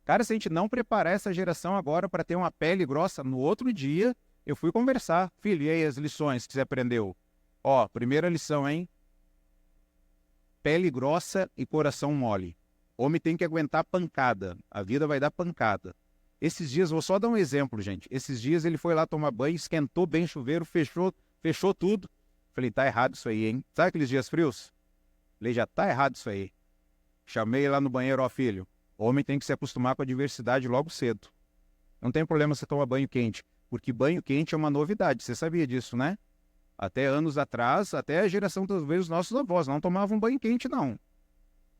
Cara, se a gente não preparar essa geração agora para ter uma pele grossa, no outro dia, eu fui conversar. Filho, e aí as lições que você aprendeu? Ó, primeira lição, hein? Pele grossa e coração mole. Homem tem que aguentar pancada. A vida vai dar pancada. Esses dias, vou só dar um exemplo, gente. Esses dias ele foi lá tomar banho, esquentou bem o chuveiro, fechou tudo. Falei, tá errado isso aí, hein? Sabe aqueles dias frios? Falei, já tá errado isso aí. Chamei lá no banheiro, ó filho, homem tem que se acostumar com a diversidade logo cedo. Não tem problema você tomar banho quente, porque banho quente é uma novidade, você sabia disso, né? Até anos atrás, até a geração talvez os nossos avós não tomavam banho quente, não.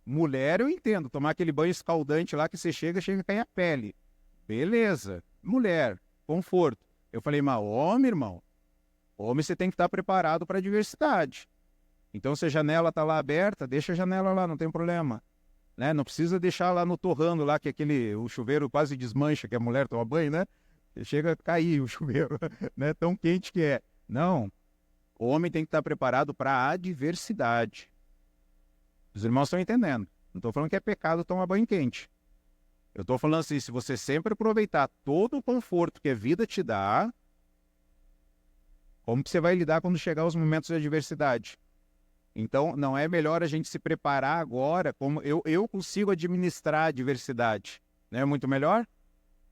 Mulher eu entendo, tomar aquele banho escaldante lá que você chega a cair a pele. Beleza. Mulher, conforto. Eu falei, mas homem, irmão, homem você tem que estar preparado para a diversidade. Então, se a janela está lá aberta, deixa a janela lá, não tem problema. Né? Não precisa deixar lá no torrando, lá que o chuveiro quase desmancha, que a mulher toma banho, né? Chega a cair o chuveiro, né? Tão quente que é. Não, o homem tem que estar preparado para a adversidade. Os irmãos estão entendendo. Não estou falando que é pecado tomar banho quente. Eu estou falando assim, se você sempre aproveitar todo o conforto que a vida te dá, como que você vai lidar quando chegar os momentos de adversidade? Então, não é melhor a gente se preparar agora, como eu consigo administrar a diversidade. Não é muito melhor?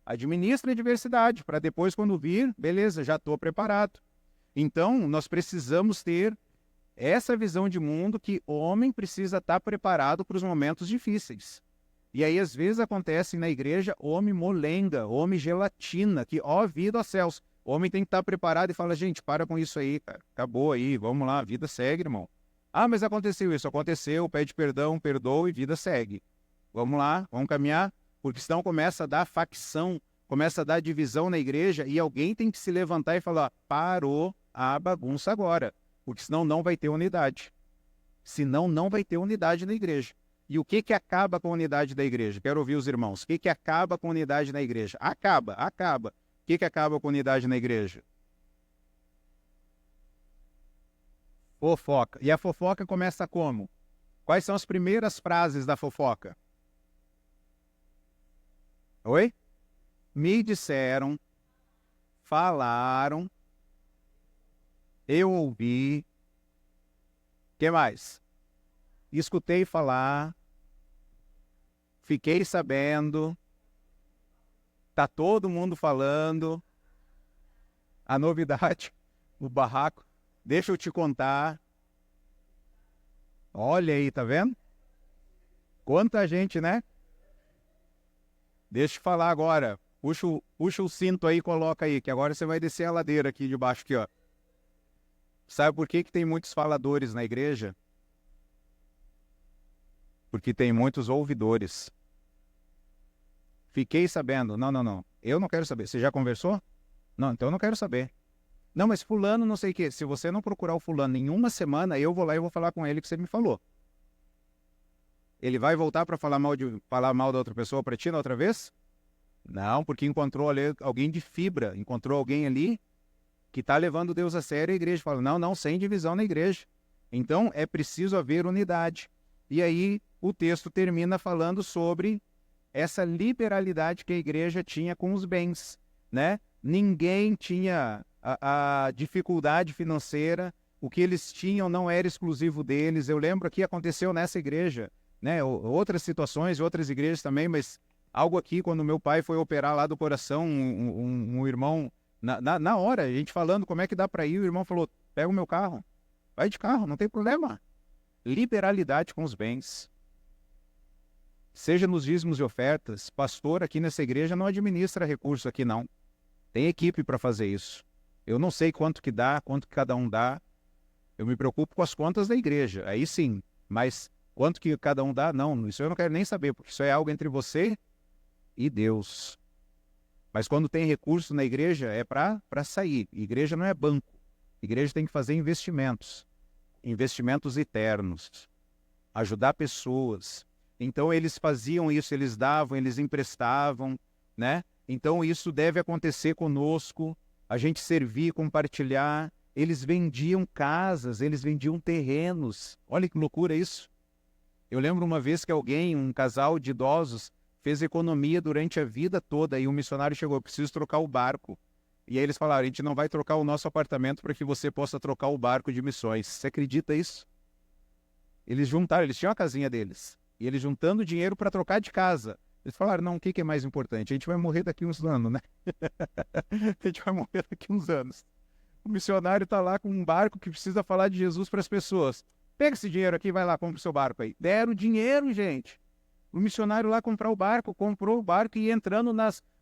Administra a diversidade, para depois, quando vir, beleza, já estou preparado. Então, nós precisamos ter essa visão de mundo que o homem precisa estar preparado para os momentos difíceis. E aí, às vezes, acontece na igreja homem molenga, homem gelatina, que, ó vida, ó céus, o homem tem que estar preparado e fala, gente, para com isso aí, cara, acabou aí, vamos lá, a vida segue, irmão. Ah, mas aconteceu isso, aconteceu, pede perdão, perdoa e vida segue. Vamos lá, vamos caminhar, porque senão começa a dar facção, começa a dar divisão na igreja e alguém tem que se levantar e falar, parou a bagunça agora, porque senão não vai ter unidade. Senão não vai ter unidade na igreja. E o que acaba com a unidade da igreja? Quero ouvir os irmãos. O que acaba com a unidade na igreja? Acaba. O que acaba com a unidade na igreja? Fofoca. E a fofoca começa como? Quais são as primeiras frases da fofoca? Oi? Me disseram, falaram, eu ouvi. O que mais? Escutei falar, fiquei sabendo, tá todo mundo falando, a novidade, o barraco. Deixa eu te contar. Olha aí, tá vendo? Quanta gente, né? Deixa eu te falar agora. Puxa o cinto aí e coloca aí, que agora você vai descer a ladeira aqui de baixo, aqui, ó. Sabe por que tem muitos faladores na igreja? Porque tem muitos ouvidores. Fiquei sabendo. Não. Eu não quero saber. Você já conversou? Não, então eu não quero saber. Não, mas fulano não sei o quê. Se você não procurar o fulano em uma semana, eu vou lá e vou falar com ele que você me falou. Ele vai voltar para falar mal da outra pessoa para ti na outra vez? Não, porque encontrou ali alguém de fibra, encontrou alguém ali que está levando Deus a sério e a igreja fala, não, sem divisão na igreja. Então, é preciso haver unidade. E aí, o texto termina falando sobre essa liberalidade que a igreja tinha com os bens, né? Ninguém tinha a dificuldade financeira, o que eles tinham não era exclusivo deles. Eu lembro que aconteceu nessa igreja, né? Outras situações, outras igrejas também, mas algo aqui, quando meu pai foi operar lá do coração, um irmão, na hora, a gente falando como é que dá para ir, o irmão falou, pega o meu carro, vai de carro, não tem problema. Liberalidade com os bens. Seja nos dízimos e ofertas, pastor aqui nessa igreja não administra recursos aqui não. Tem equipe para fazer isso. Eu não sei quanto que dá, quanto que cada um dá. Eu me preocupo com as contas da igreja, aí sim. Mas quanto que cada um dá, não. Isso eu não quero nem saber, porque isso é algo entre você e Deus. Mas quando tem recurso na igreja, é para sair. Igreja não é banco. Igreja tem que fazer investimentos. Investimentos eternos. Ajudar pessoas. Então eles faziam isso, eles davam, eles emprestavam, né? Então isso deve acontecer conosco. A gente servir, compartilhar. Eles vendiam casas, eles vendiam terrenos. Olha que loucura isso. Eu lembro uma vez que um casal de idosos, fez economia durante a vida toda e um missionário chegou, preciso trocar o barco. E aí eles falaram, a gente não vai trocar o nosso apartamento para que você possa trocar o barco de missões. Você acredita isso? Eles juntaram, eles tinham a casinha deles. E eles juntando dinheiro para trocar de casa. Eles falaram, não, o que é mais importante? A gente vai morrer daqui uns anos, né? A gente vai morrer daqui uns anos. O missionário está lá com um barco que precisa falar de Jesus para as pessoas. Pega esse dinheiro aqui, vai lá, compra o seu barco aí. Deram dinheiro, gente. O missionário lá comprar o barco, comprou o barco e ia entrando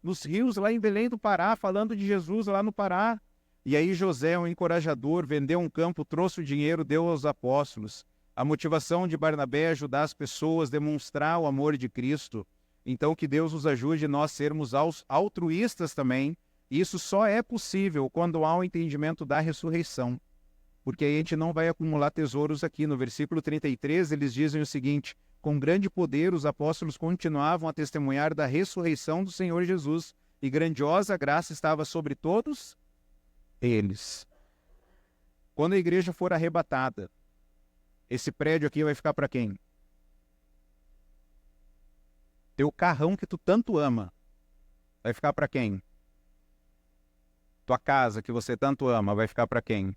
nos rios lá em Belém do Pará, falando de Jesus lá no Pará. E aí José, um encorajador, vendeu um campo, trouxe o dinheiro, deu aos apóstolos. A motivação de Barnabé é ajudar as pessoas, demonstrar o amor de Cristo. Então, que Deus nos ajude nós sermos altruístas também. Isso só é possível quando há o entendimento da ressurreição. Porque aí a gente não vai acumular tesouros aqui. No versículo 33, eles dizem o seguinte: com grande poder os apóstolos continuavam a testemunhar da ressurreição do Senhor Jesus, e grandiosa graça estava sobre todos eles. Quando a igreja for arrebatada, esse prédio aqui vai ficar para quem? Teu carrão que tu tanto ama vai ficar para quem? Tua casa que você tanto ama vai ficar para quem?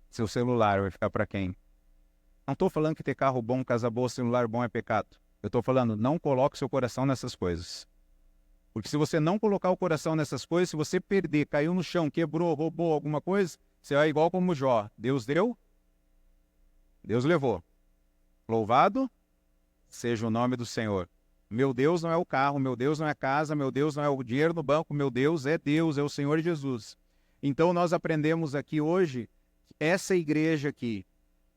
Seu celular vai ficar para quem? Não estou falando que ter carro bom, casa boa, celular bom é pecado. Eu estou falando, não coloque seu coração nessas coisas. Porque se você não colocar o coração nessas coisas, se você perder, caiu no chão, quebrou, roubou alguma coisa, você vai igual como Jó. Deus deu, Deus levou. Louvado seja o nome do Senhor. Meu Deus não é o carro, meu Deus não é a casa, meu Deus não é o dinheiro no banco, meu Deus, é o Senhor Jesus. Então nós aprendemos aqui hoje, essa igreja aqui,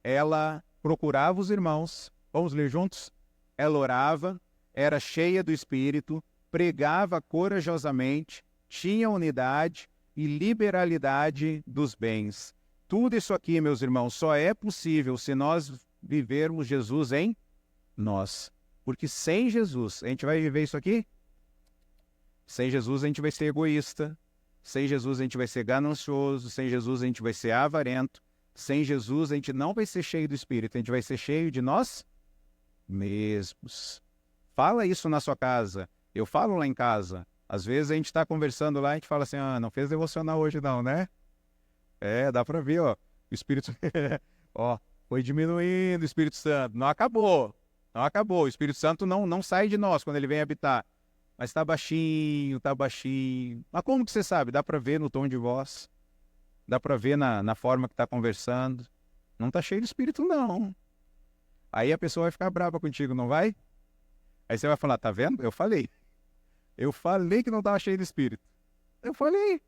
ela procurava os irmãos, vamos ler juntos? Ela orava, era cheia do Espírito, pregava corajosamente, tinha unidade e liberalidade dos bens. Tudo isso aqui, meus irmãos, só é possível se nós vivermos Jesus em nós. Porque sem Jesus, a gente vai viver isso aqui? Sem Jesus a gente vai ser egoísta, sem Jesus a gente vai ser ganancioso, sem Jesus a gente vai ser avarento, sem Jesus a gente não vai ser cheio do Espírito, a gente vai ser cheio de nós mesmos. Fala isso na sua casa. Eu falo lá em casa. Às vezes a gente está conversando lá e a gente fala assim, não fez devocional hoje não, né? Dá para ver, ó. O Espírito... ó, foi diminuindo o Espírito Santo. Não acabou. Não acabou. O Espírito Santo não sai de nós quando ele vem habitar. Mas está baixinho, está baixinho. Mas como que você sabe? Dá para ver no tom de voz. Dá para ver na forma que está conversando. Não está cheio de Espírito, não. Aí a pessoa vai ficar brava contigo, não vai? Aí você vai falar, tá vendo? Eu falei. Eu falei que não estava cheio de Espírito. Eu falei.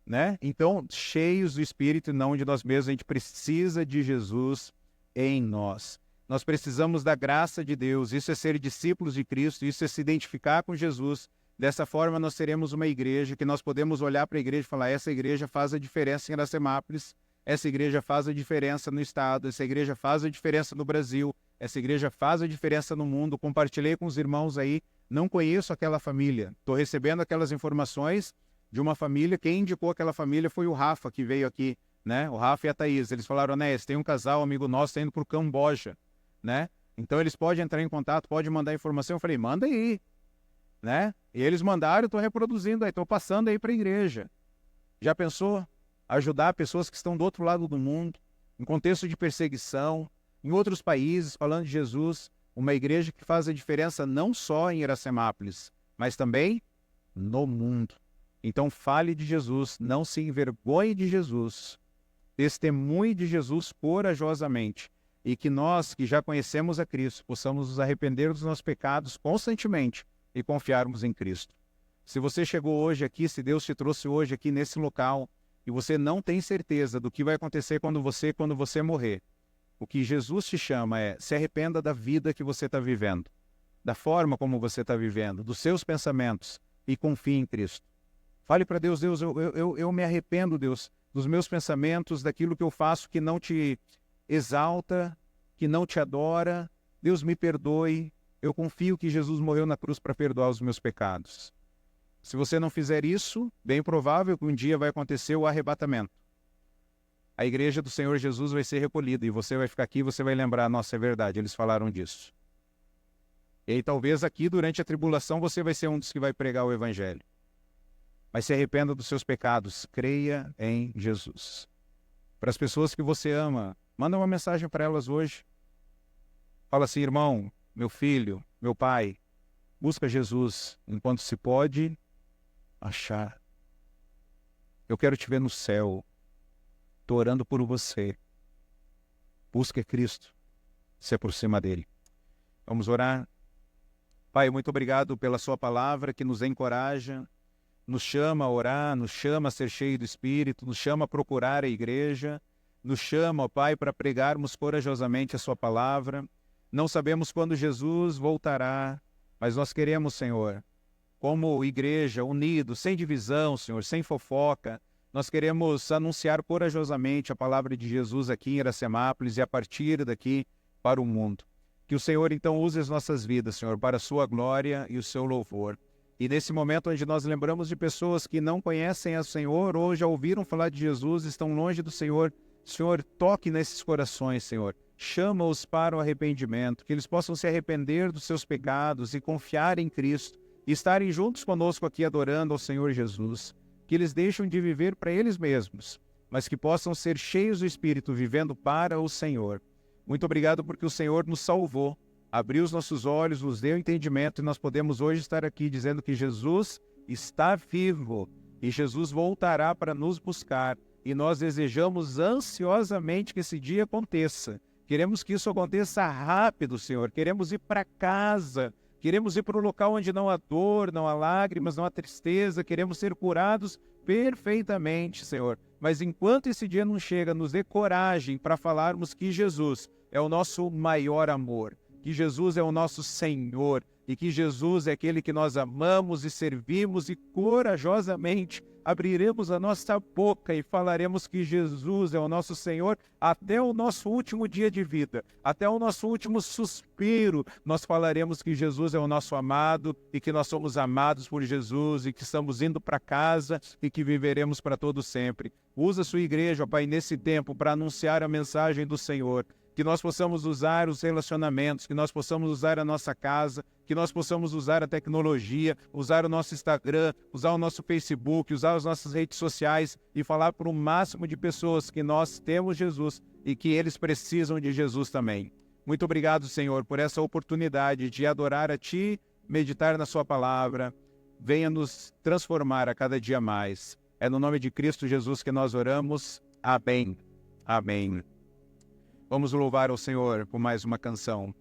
Né? Então, cheios do Espírito e não de nós mesmos, a gente precisa de Jesus em nós. Nós precisamos da graça de Deus. Isso é ser discípulos de Cristo, isso é se identificar com Jesus. Dessa forma, nós seremos uma igreja que nós podemos olhar para a igreja e falar, essa igreja faz a diferença em Iracemápolis, essa igreja faz a diferença no estado, essa igreja faz a diferença no Brasil, essa igreja faz a diferença no mundo. Compartilhei com os irmãos aí, não conheço aquela família, estou recebendo aquelas informações de uma família. Quem indicou aquela família foi o Rafa, que veio aqui, né? O Rafa e a Thaís. Eles falaram, Onés, tem um casal, amigo nosso, está indo para o Camboja, né? Então eles podem entrar em contato, podem mandar informação. Eu falei, manda aí, né? E eles mandaram, eu estou reproduzindo aí, estou passando aí para a igreja. Já pensou? Ajudar pessoas que estão do outro lado do mundo, em contexto de perseguição, em outros países, falando de Jesus. Uma igreja que faz a diferença não só em Iracemápolis, mas também no mundo. Então fale de Jesus, não se envergonhe de Jesus, testemunhe de Jesus corajosamente, e que nós, que já conhecemos a Cristo, possamos nos arrepender dos nossos pecados constantemente e confiarmos em Cristo. Se você chegou hoje aqui, se Deus te trouxe hoje aqui nesse local, e você não tem certeza do que vai acontecer quando você morrer, o que Jesus te chama é, se arrependa da vida que você está vivendo, da forma como você está vivendo, dos seus pensamentos, e confie em Cristo. Fale para Deus, Deus, eu me arrependo, Deus, dos meus pensamentos, daquilo que eu faço que não te exalta, que não te adora. Deus, me perdoe. Eu confio que Jesus morreu na cruz para perdoar os meus pecados. Se você não fizer isso, bem provável que um dia vai acontecer o arrebatamento. A igreja do Senhor Jesus vai ser recolhida e você vai ficar aqui e você vai lembrar, nossa, é verdade, eles falaram disso. E aí talvez aqui durante a tribulação você vai ser um dos que vai pregar o evangelho. Mas se arrependa dos seus pecados, creia em Jesus. Para as pessoas que você ama, manda uma mensagem para elas hoje. Fala assim, irmão, meu filho, meu pai, busca Jesus enquanto se pode achar. Eu quero te ver no céu. Estou orando por você. Busca Cristo. Se aproxima dele. Vamos orar. Pai, muito obrigado pela sua palavra que nos encoraja, nos chama a orar, nos chama a ser cheio do Espírito, nos chama a procurar a igreja. nos chama, ó Pai, para pregarmos corajosamente a sua palavra. Não sabemos quando Jesus voltará, mas nós queremos, Senhor, como igreja, unidos, sem divisão, Senhor, sem fofoca, nós queremos anunciar corajosamente a palavra de Jesus aqui em Iracemápolis e a partir daqui para o mundo. Que o Senhor, então, use as nossas vidas, Senhor, para a sua glória e o seu louvor. E nesse momento onde nós lembramos de pessoas que não conhecem o Senhor ou já ouviram falar de Jesus, estão longe do Senhor, Senhor, toque nesses corações, Senhor. Chama-os para o arrependimento, que eles possam se arrepender dos seus pecados e confiar em Cristo, e estarem juntos conosco aqui adorando ao Senhor Jesus. Que eles deixem de viver para eles mesmos, mas que possam ser cheios do Espírito, vivendo para o Senhor. Muito obrigado porque o Senhor nos salvou, abriu os nossos olhos, nos deu entendimento e nós podemos hoje estar aqui dizendo que Jesus está vivo e Jesus voltará para nos buscar. E nós desejamos ansiosamente que esse dia aconteça. Queremos que isso aconteça rápido, Senhor. Queremos ir para casa. Queremos ir para o local onde não há dor, não há lágrimas, não há tristeza. Queremos ser curados perfeitamente, Senhor. Mas enquanto esse dia não chega, nos dê coragem para falarmos que Jesus é o nosso maior amor, que Jesus é o nosso Senhor e que Jesus é aquele que nós amamos e servimos e corajosamente abriremos a nossa boca e falaremos que Jesus é o nosso Senhor até o nosso último dia de vida, até o nosso último suspiro. Nós falaremos que Jesus é o nosso amado e que nós somos amados por Jesus e que estamos indo para casa e que viveremos para todo sempre. Usa a sua igreja, ó Pai, nesse tempo para anunciar a mensagem do Senhor. Que nós possamos usar os relacionamentos, que nós possamos usar a nossa casa, que nós possamos usar a tecnologia, usar o nosso Instagram, usar o nosso Facebook, usar as nossas redes sociais e falar para o máximo de pessoas que nós temos Jesus e que eles precisam de Jesus também. Muito obrigado, Senhor, por essa oportunidade de adorar a Ti, meditar na Sua palavra. Venha nos transformar a cada dia mais. É no nome de Cristo Jesus que nós oramos. Amém. Amém. Vamos louvar ao Senhor por mais uma canção.